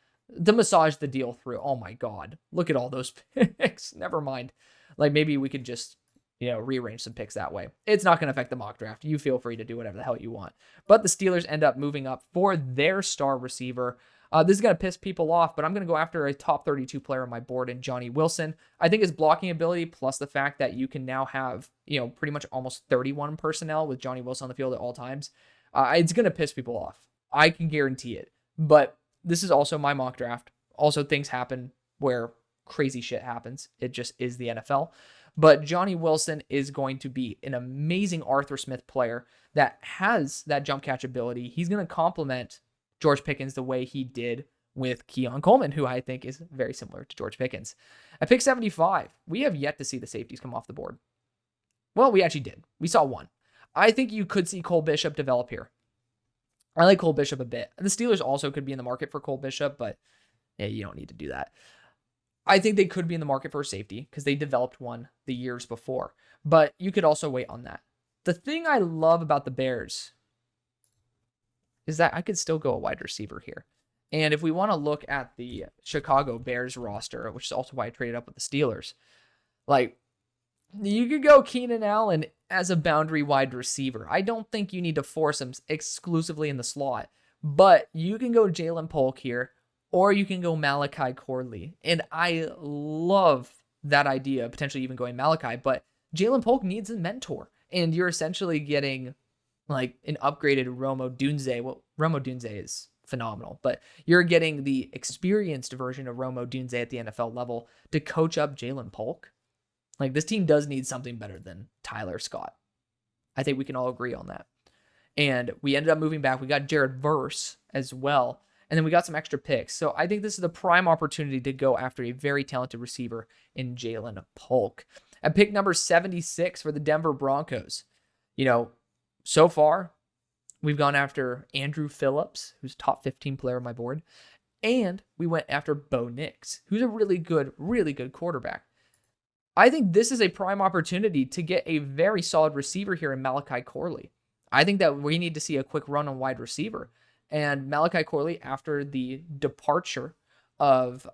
massage the deal through. Oh my God, look at all those picks. Never mind. Maybe we could just rearrange some picks that way. It's not going to affect the mock draft. You feel free to do whatever the hell you want. But the Steelers end up moving up for their star receiver. This is going to piss people off, but I'm going to go after a top 32 player on my board in Johnny Wilson. I think his blocking ability, plus the fact that you can now have, pretty much almost 31 personnel with Johnny Wilson on the field at all times, it's going to piss people off. I can guarantee it. But this is also my mock draft. Also, things happen where crazy shit happens. It just is the NFL. But Johnny Wilson is going to be an amazing Arthur Smith player that has that jump catch ability. He's going to complement George Pickens the way he did with Keon Coleman, who I think is very similar to George Pickens. At pick 75, we have yet to see the safeties come off the board. Well, we actually did. We saw one. I think you could see Cole Bishop develop here. I like Cole Bishop a bit. The Steelers also could be in the market for Cole Bishop, but you don't need to do that. I think they could be in the market for a safety because they developed one the years before, but you could also wait on that. The thing I love about the Bears is that I could still go a wide receiver here. And if we want to look at the Chicago Bears roster, which is also why I traded up with the Steelers, you could go Keenan Allen as a boundary wide receiver. I don't think you need to force him exclusively in the slot, but you can go Jayden Polk here, or you can go Malachi Corley. And I love that idea, potentially even going Malachi, but Jayden Polk needs a mentor. And you're essentially getting an upgraded Rome Odunze. Well, Rome Odunze is phenomenal, but you're getting the experienced version of Rome Odunze at the NFL level to coach up Jayden Polk. This team does need something better than Tyler Scott. I think we can all agree on that. And we ended up moving back. We got Jared Verse as well. And then we got some extra picks. So I think this is the prime opportunity to go after a very talented receiver in Jayden Polk. At pick number 76 for the Denver Broncos. So far, we've gone after Andrew Phillips, who's a top 15 player on my board. And we went after Bo Nix, who's a really good quarterback. I think this is a prime opportunity to get a very solid receiver here in Malachi Corley. I think that we need to see a quick run on wide receiver. And Malachi Corley, after the departure of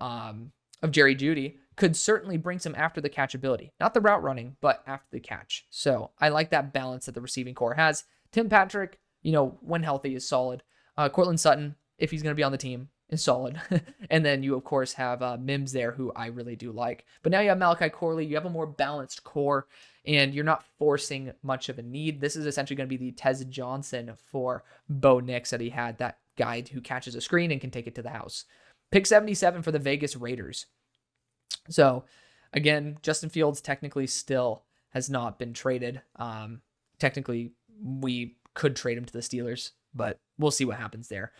Jerry Jeudy, could certainly bring some after the catch ability. Not the route running, but after the catch. So I like that balance that the receiving core has. Tim Patrick, when healthy, is solid. Cortland Sutton, if he's going to be on the team, is solid. And then you, of course, have Mims there, who I really do like. But now you have Malachi Corley. You have a more balanced core, and you're not forcing much of a need. This is essentially going to be the Tez Johnson for Bo Nix that he had, that guy who catches a screen and can take it to the house. Pick 77 for the Vegas Raiders. So, again, Justin Fields technically still has not been traded. Technically, we could trade him to the Steelers, but we'll see what happens there.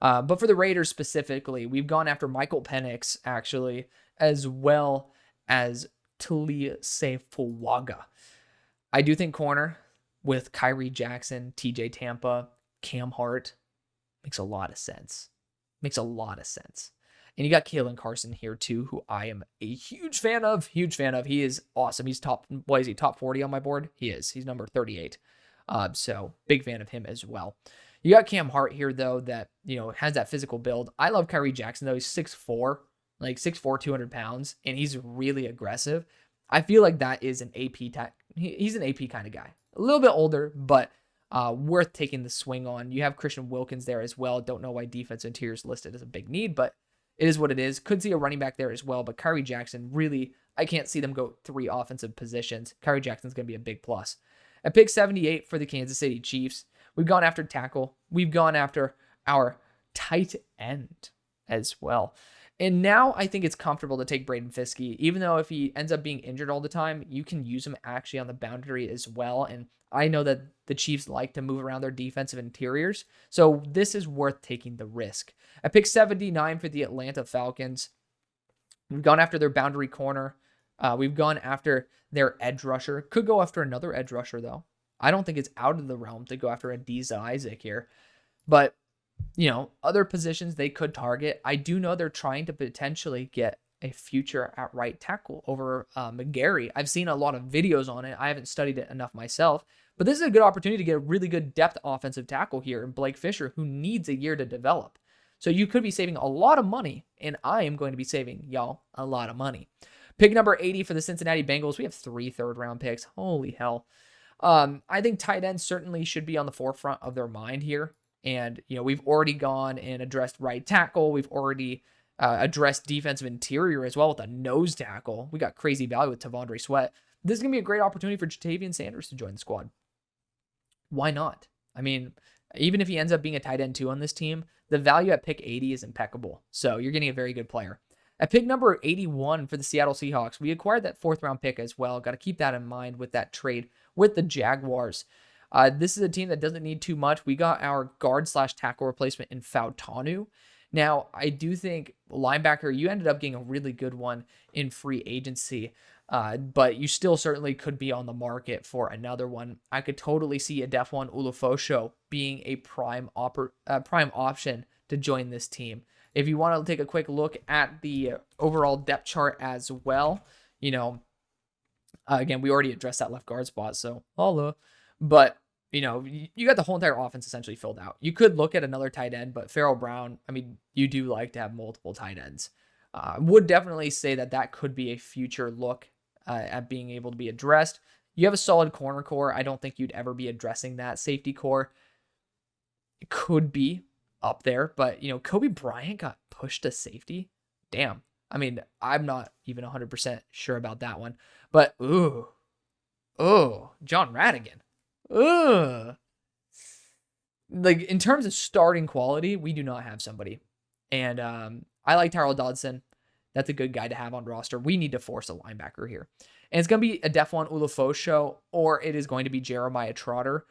But for the Raiders specifically, we've gone after Michael Penix, actually, as well as Talia Fuaga. I do think corner with Kyrie Jackson, TJ Tampa, Cam Hart makes a lot of sense. And you got Kalen Carson here too, who I am a huge fan of. He is awesome. He's top 40 on my board? He is. He's number 38. So big fan of him as well. You got Cam Hart here, though, that, has that physical build. I love Kyrie Jackson, though. He's 6'4", 200 pounds, and he's really aggressive. I feel like that is an AP type. He's an AP kind of guy. A little bit older, but worth taking the swing on. You have Christian Wilkins there as well. Don't know why defensive interior is listed as a big need, but it is what it is. Could see a running back there as well, but Kyrie Jackson, really, I can't see them go 3 offensive positions. Kyrie Jackson's going to be a big plus. At pick 78 for the Kansas City Chiefs, we've gone after tackle. We've gone after our tight end as well. And now I think it's comfortable to take Braden Fiske, even though if he ends up being injured all the time, you can use him actually on the boundary as well. And I know that the Chiefs like to move around their defensive interiors, so this is worth taking the risk. At pick 79 for the Atlanta Falcons, we've gone after their boundary corner. We've gone after their edge rusher. Could go after another edge rusher, though. I don't think it's out of the realm to go after Adiza Isaac here. But, other positions they could target. I do know they're trying to potentially get a future at right tackle over McGarry. I've seen a lot of videos on it. I haven't studied it enough myself. But this is a good opportunity to get a really good depth offensive tackle here in Blake Fisher, who needs a year to develop. So you could be saving a lot of money, and I am going to be saving y'all a lot of money. Pick number 80 for the Cincinnati Bengals. We have 3 third-round picks. Holy hell. I think tight ends certainly should be on the forefront of their mind here. And, we've already gone and addressed right tackle. We've already addressed defensive interior as well with a nose tackle. We got crazy value with Tavondre Sweat. This is going to be a great opportunity for Jatavian Sanders to join the squad. Why not? I mean, even if he ends up being a tight end 2 on this team, the value at pick 80 is impeccable. So you're getting a very good player. At pick number 81 for the Seattle Seahawks, we acquired that 4th round pick as well. Got to keep that in mind with that trade with the Jaguars. This is a team that doesn't need too much. We got our guard/tackle replacement in Fautanu. Now, I do think linebacker, you ended up getting a really good one in free agency, but you still certainly could be on the market for another one. I could totally see Adefon Ulufosho being a prime option to join this team. If you want to take a quick look at the overall depth chart as well, again, we already addressed that left guard spot, so holla. But, you got the whole entire offense essentially filled out. You could look at another tight end, but Farrell Brown, you do like to have multiple tight ends. Would definitely say that could be a future look at being able to be addressed. You have a solid corner core. I don't think you'd ever be addressing that. Safety core, it could be up there, but Kobe Bryant got pushed to safety. Damn. I'm not even 100% sure about that one, but John Radigan. Like, in terms of starting quality, we do not have somebody. And I like Tyrell Dodson. That's a good guy to have on roster. We need to force a linebacker here. And it's going to be a Adefon Ulufosho, or it is going to be Jeremiah Trotter.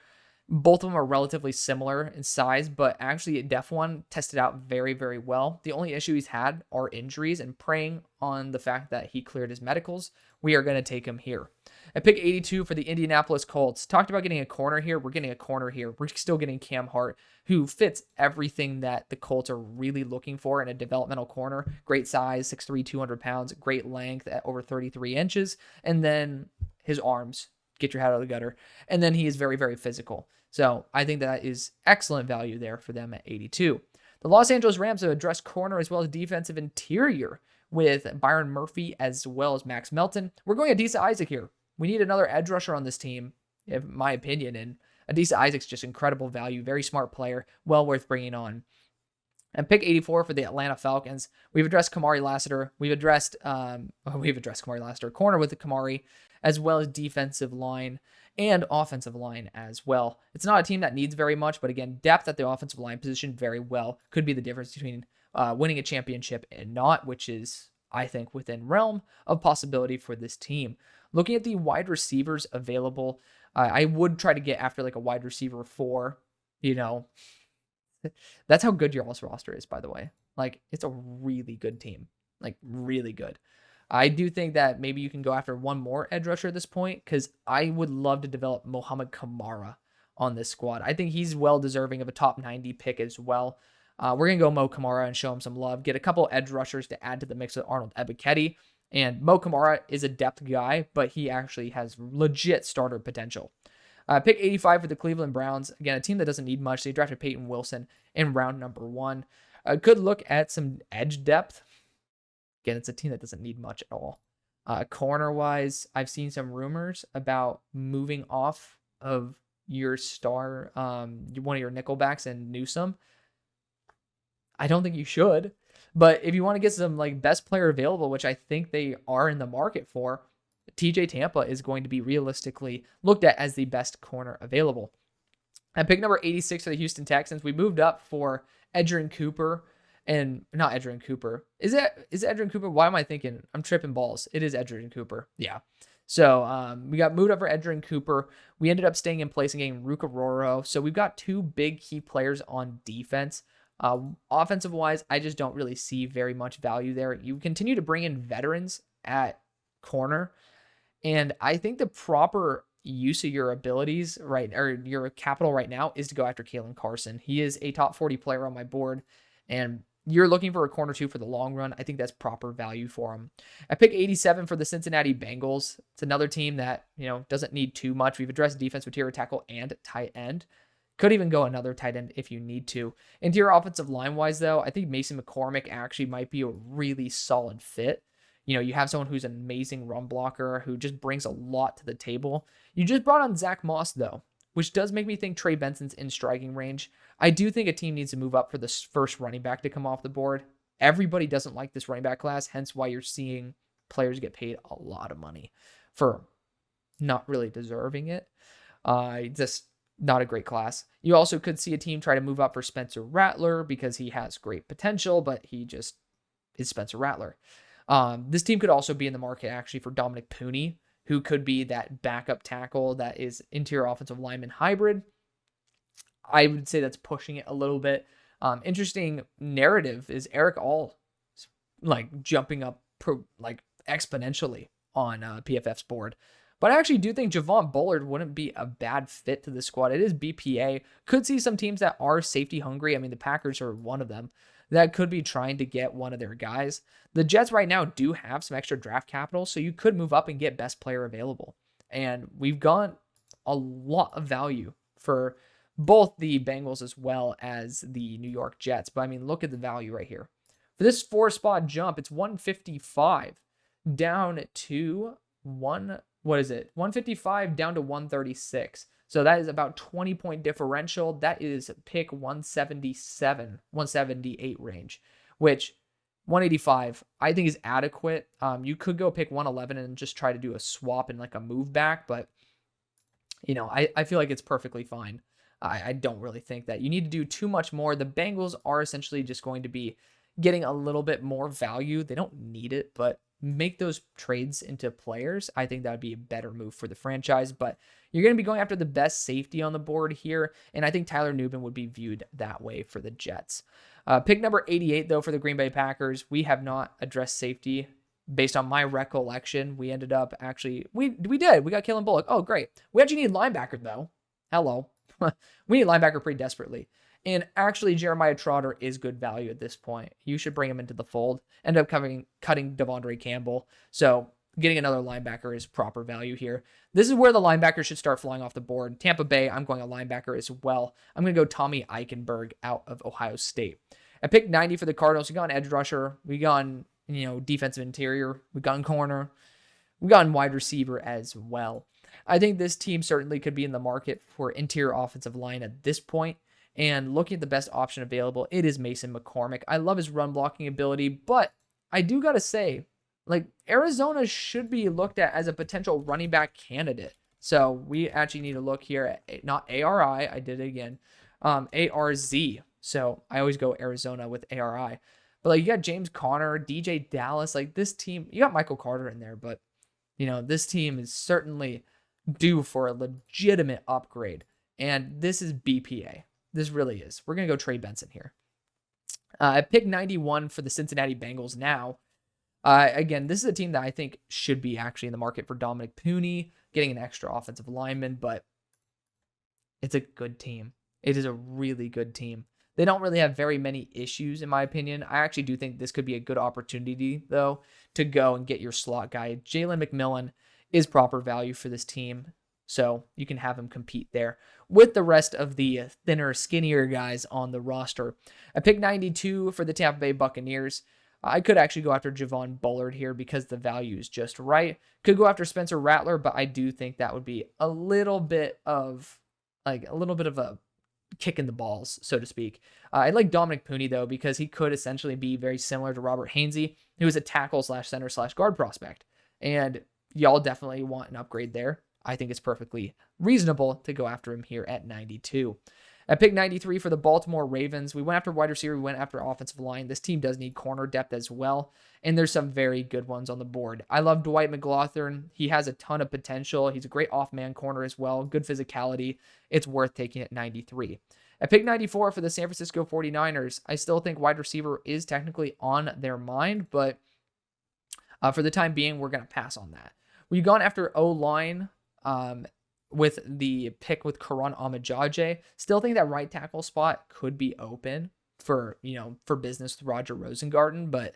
Both of them are relatively similar in size, but actually Adefon tested out very, very well. The only issue he's had are injuries, and preying on the fact that he cleared his medicals, we are going to take him here. At pick 82 for the Indianapolis Colts, talked about getting a corner here. We're getting a corner here. We're still getting Cam Hart, who fits everything that the Colts are really looking for in a developmental corner. Great size, 6'3", 200 pounds, great length at over 33 inches, and then his arms, get your head out of the gutter, and then he is very, very physical. So I think that is excellent value there for them at 82. The Los Angeles Rams have addressed corner as well as defensive interior with Byron Murphy as well as Max Melton. We're going Adisa Isaac here. We need another edge rusher on this team, in my opinion, and Adisa Isaac's just incredible value, very smart player, well worth bringing on. And pick 84 for the Atlanta Falcons. We've addressed Kamari Lassiter. We've addressed Kamari Lassiter, corner with the Kamari, as well as defensive line and offensive line as well. It's not a team that needs very much, but again, depth at the offensive line position very well could be the difference between winning a championship and not, which is, I think, within realm of possibility for this team. Looking at the wide receivers available, I would try to get after like a wide receiver 4, That's how good your all roster is, by the way. Like, it's a really good team. Like, really good. I do think that maybe you can go after one more edge rusher at this point, because I would love to develop Mohamed Kamara on this squad. I think he's well deserving of a top 90 pick as well. We're going to go Mo Kamara and show him some love. Get a couple edge rushers to add to the mix with Arnold Ebiketie. And Mo Kamara is a depth guy, but he actually has legit starter potential. Pick 85 for the Cleveland Browns. Again, a team that doesn't need much. They drafted Peyton Wilson in round number 1. Could look at some edge depth. Again, it's a team that doesn't need much at all. Corner-wise, I've seen some rumors about moving off of your star, one of your nickelbacks and Newsome. I don't think you should. But if you want to get some like best player available, which I think they are in the market for, TJ Tampa is going to be realistically looked at as the best corner available. At pick number 86 for the Houston Texans, we moved up for Edgerrin Cooper. And not Edgerrin Cooper. Is it Edgerrin Cooper? Why am I thinking? I'm tripping balls. It is Edgerrin Cooper. Yeah. So we got moved up for Edgerrin Cooper. We ended up staying in place and getting Ruka Roro. So we've got 2 big key players on defense. Offensive wise, I just don't really see very much value there. You continue to bring in veterans at corner. And I think the proper use of your abilities, right, or your capital right now is to go after Kalen Carson. He is a top 40 player on my board. And you're looking for a corner 2 for the long run. I think that's proper value for him. I pick 87 for the Cincinnati Bengals. It's another team that, doesn't need too much. We've addressed defense, interior tackle, and tight end. Could even go another tight end if you need to. Interior offensive line-wise, though, I think Mason McCormick actually might be a really solid fit. You have someone who's an amazing run blocker who just brings a lot to the table. You just brought on Zach Moss, though, which does make me think Trey Benson's in striking range. I do think a team needs to move up for this first running back to come off the board. Everybody doesn't like this running back class, hence why you're seeing players get paid a lot of money for not really deserving it. Just not a great class. You also could see a team try to move up for Spencer Rattler because he has great potential, but he just is Spencer Rattler. This team could also be in the market actually for Dominic Pooney, who could be that backup tackle that is interior offensive lineman hybrid. I would say that's pushing it a little bit. Interesting narrative is Eric All like jumping up exponentially on PFF's board. But I actually do think Javon Bullard wouldn't be a bad fit to this squad. It is BPA. Could see some teams that are safety hungry. I mean, the Packers are one of them that could be trying to get one of their guys. The Jets right now do have some extra draft capital, so you could move up and get best player available. And we've got a lot of value for both the Bengals as well as the New York Jets. But I mean, look at the value right here. For this 4-spot jump, it's 155 down to 155 down to 136. So that is about 20-point differential. That is pick 177, 178 range, which 185 I think is adequate. You could go pick 111 and just try to do a swap and like a move back, but I feel like it's perfectly fine. I don't really think that you need to do too much more. The Bengals are essentially just going to be getting a little bit more value. They don't need it, but make those trades into players. I think that would be a better move for the franchise, but you're going to be going after the best safety on the board here. And I think Tyler Nubin would be viewed that way for the Jets. Pick number 88 though, for the Green Bay Packers. We have not addressed safety based on my recollection. We ended up actually, we got Kalen Bullock. Oh, great. We actually need linebacker though. Hello. We need linebacker pretty desperately. And actually, Jeremiah Trotter is good value at this point. You should bring him into the fold. End up cutting Devondre Campbell. So getting another linebacker is proper value here. This is where the linebackers should start flying off the board. Tampa Bay, I'm going a linebacker as well. I'm going to go Tommy Eichenberg out of Ohio State. At pick 90 for the Cardinals, we got an edge rusher. We got defensive interior. We've gone corner. We've gotten wide receiver as well. I think this team certainly could be in the market for interior offensive line at this point. And looking at the best option available, it is Mason McCormick. I love his run blocking ability, but I do got to say, Arizona should be looked at as a potential running back candidate. So we actually need to look here at not ARI. I did it again. ARZ. So I always go Arizona with ARI. But you got James Conner, DJ Dallas. This team, you got Michael Carter in there, but this team is certainly due for a legitimate upgrade. And this is BPA. This really is. We're going to go Trey Benson here. At pick 91 for the Cincinnati Bengals now. Again, this is a team that I think should be actually in the market for Dominic Pooney, getting an extra offensive lineman, but it's a good team. It is a really good team. They don't really have very many issues, in my opinion. I actually do think this could be a good opportunity, though, to go and get your slot guy. Jalen McMillan is proper value for this team, so you can have him compete there with the rest of the thinner, skinnier guys on the roster. At pick 92 for the Tampa Bay Buccaneers, I could actually go after Javon Bullard here because the value is just right. Could go after Spencer Rattler, but I do think that would be a little bit of a kick in the balls, so to speak. I like Dominic Pooney, though, because he could essentially be very similar to Robert Hainsey, who is a tackle/center/guard prospect. And y'all definitely want an upgrade there. I think it's perfectly reasonable to go after him here at 92. At pick 93 for the Baltimore Ravens, we went after wide receiver, we went after offensive line. This team does need corner depth as well, and there's some very good ones on the board. I love Dwight McGlothern. He has a ton of potential. He's a great off-man corner as well, good physicality. It's worth taking at 93. At pick 94 for the San Francisco 49ers, I still think wide receiver is technically on their mind, but for the time being, we're going to pass on that. We've gone after O-line, with the pick with Karan Amajaje. Still think that right tackle spot could be open for business with Roger Rosengarten, but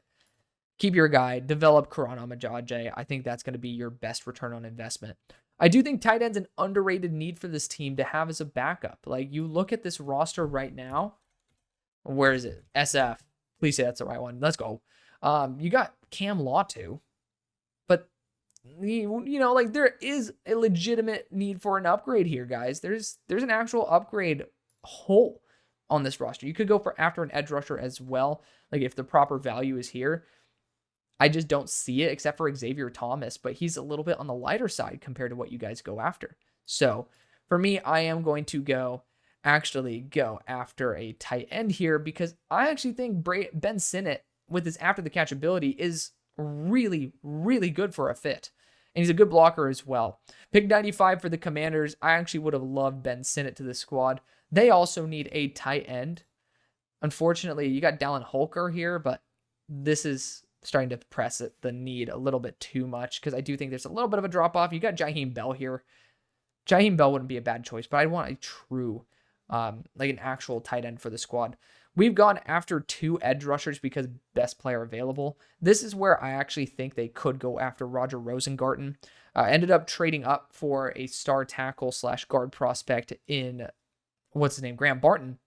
keep your guy, develop Karan Amajaje. I think that's going to be your best return on investment. I do think tight end's an underrated need for this team to have as a backup. You look at this roster right now. Where is it? SF. Please say that's the right one. Let's go. You got Cam Latu, but there is a legitimate need for an upgrade here, guys. There's an actual upgrade hole on this roster. You could go after an edge rusher as well, if the proper value is here. I just don't see it except for Xavier Thomas, but he's a little bit on the lighter side compared to what you guys go after. So for me, I am going to go after a tight end here because I actually think Ben Sinnott with his after the catch ability is really, really good for a fit. And he's a good blocker as well. Pick 95 for the Commanders. I actually would have loved Ben Sinnott to the squad. They also need a tight end. Unfortunately, you got Dallin Holker here, but this is starting to press the need a little bit too much because I do think there's a little bit of a drop-off. You got Jaheim Bell here. Jaheim Bell wouldn't be a bad choice, but I want a true, an actual tight end for the squad. We've gone after 2 edge rushers because best player available. This is where I actually think they could go after Roger Rosengarten. Ended up trading up for a star tackle/guard prospect in, Graham Barton.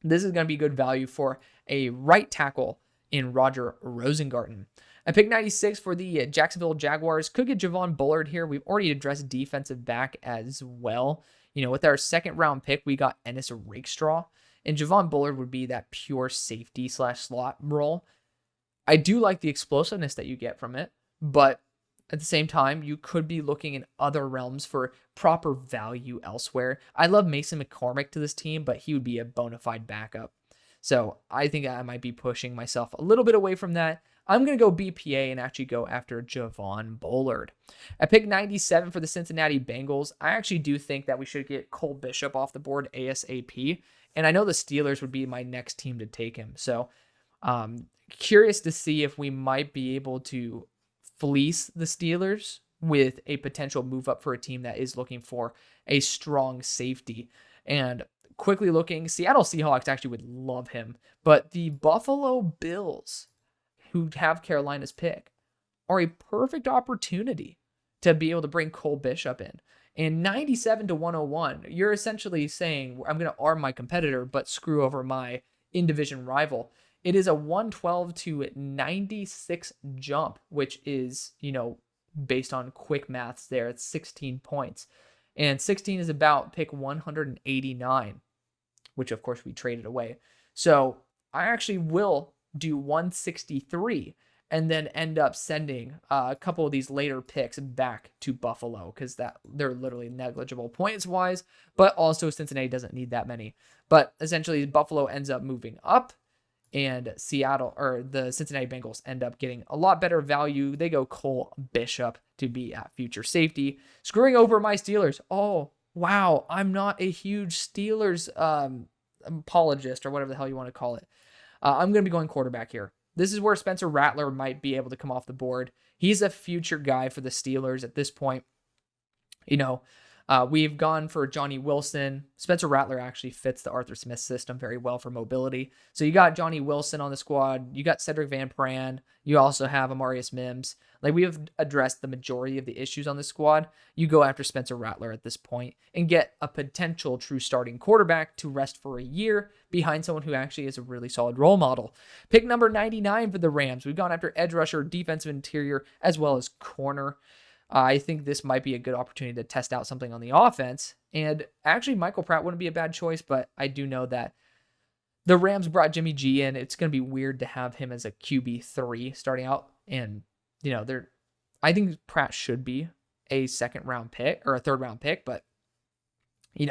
This is going to be good value for a right tackle in Roger Rosengarten. At pick 96 for the Jacksonville Jaguars, could get Javon Bullard here. We've already addressed defensive back as well. With our second round pick, we got Ennis Rakestraw. And Javon Bullard would be that pure safety/slot role. I do like the explosiveness that you get from it, but at the same time, you could be looking in other realms for proper value elsewhere. I love Mason McCormick to this team, but he would be a bona fide backup. So I think I might be pushing myself a little bit away from that. I'm going to go BPA and actually go after Javon Bullard. At pick 97 for the Cincinnati Bengals, I actually do think that we should get Cole Bishop off the board ASAP. And I know the Steelers would be my next team to take him. So curious to see if we might be able to fleece the Steelers with a potential move up for a team that is looking for a strong safety. And quickly looking, Seattle Seahawks actually would love him. But the Buffalo Bills, who have Carolina's pick, are a perfect opportunity to be able to bring Cole Bishop in. And 97 to 101, you're essentially saying, I'm going to arm my competitor, but screw over my in-division rival. It is a 112 to 96 jump, which is, based on quick maths there, it's 16 points. And 16 is about pick 189, which of course we traded away. So I actually will do 163 and then end up sending a couple of these later picks back to Buffalo because they're literally negligible points wise, but also Cincinnati doesn't need that many. But essentially Buffalo ends up moving up, and Seattle, or the Cincinnati Bengals, end up getting a lot better value. They go Cole Bishop to be at future safety, screwing over my Steelers. Oh, wow. I'm not a huge Steelers apologist or whatever the hell you want to call it. I'm going to be going quarterback here. This is where Spencer Rattler might be able to come off the board. He's a future guy for the Steelers at this point. We've gone for Johnny Wilson. Spencer Rattler actually fits the Arthur Smith system very well for mobility. So you got Johnny Wilson on the squad. You got Cedric Van Pran. You also have Amarius Mims. Like, we have addressed the majority of the issues on the squad. You go after Spencer Rattler at this point and get a potential true starting quarterback to rest for a year behind someone who actually is a really solid role model. Pick number 99 for the Rams. We've gone after edge rusher, defensive interior, as well as corner. I think this might be a good opportunity to test out something on the offense. And actually, Michael Pratt wouldn't be a bad choice, but I do know that the Rams brought Jimmy G in. It's going to be weird to have him as a QB3 starting out. And, I think Pratt should be a second round pick or a third round pick, but,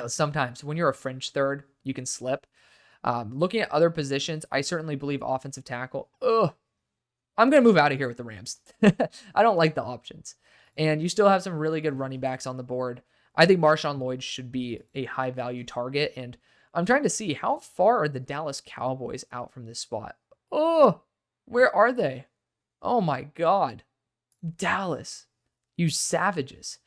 sometimes when you're a fringe third, you can slip. Looking at other positions, I certainly believe offensive tackle. I'm going to move out of here with the Rams. I don't like the options. And you still have some really good running backs on the board. I think Marshawn Lloyd should be a high value target. And I'm trying to see, how far are the Dallas Cowboys out from this spot? Oh, where are they? Oh my God. Dallas, you savages.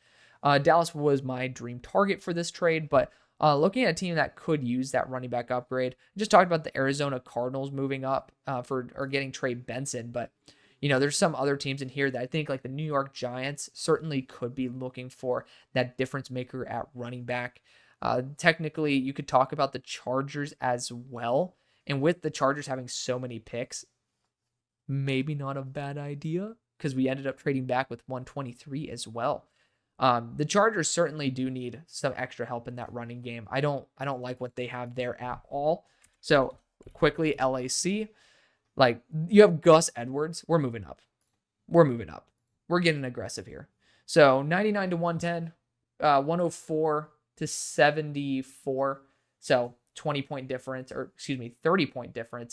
Dallas was my dream target for this trade, but looking at a team that could use that running back upgrade, I just talked about the Arizona Cardinals moving up or getting Trey Benson, but there's some other teams in here that I think, like the New York Giants, certainly could be looking for that difference maker at running back. Technically, you could talk about the Chargers as well. And with the Chargers having so many picks, maybe not a bad idea because we ended up trading back with 123 as well. The Chargers certainly do need some extra help in that running game. I don't like what they have there at all. So quickly, LAC. Like, you have Gus Edwards. We're moving up. We're getting aggressive here. So 99 to 110, 104 to 74. So 30-point difference.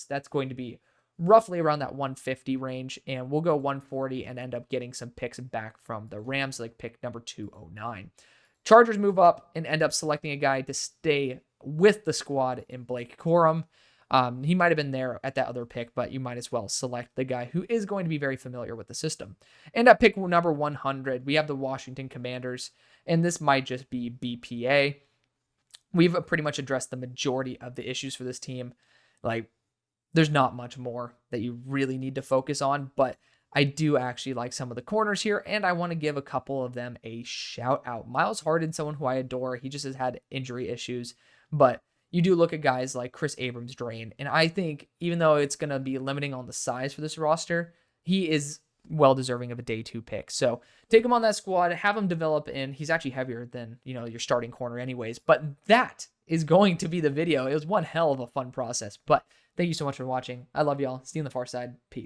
That's going to be roughly around that 150 range. And we'll go 140 and end up getting some picks back from the Rams, like pick number 209. Chargers move up and end up selecting a guy to stay with the squad in Blake Corum. He might have been there at that other pick, but you might as well select the guy who is going to be very familiar with the system. And at pick number 100, we have the Washington Commanders, and this might just be BPA. We've pretty much addressed the majority of the issues for this team. Like, there's not much more that you really need to focus on, but I do actually like some of the corners here, and I want to give a couple of them a shout out. Miles Harden, someone who I adore. He just has had injury issues, but you do look at guys like Chris Abrams-Drain, and I think even though it's going to be limiting on the size for this roster, he is well deserving of a day 2 pick. So take him on that squad, have him develop in. He's actually heavier than, your starting corner anyways, but that is going to be the video. It was one hell of a fun process, but thank you so much for watching. I love y'all. See you on the far side. Peace.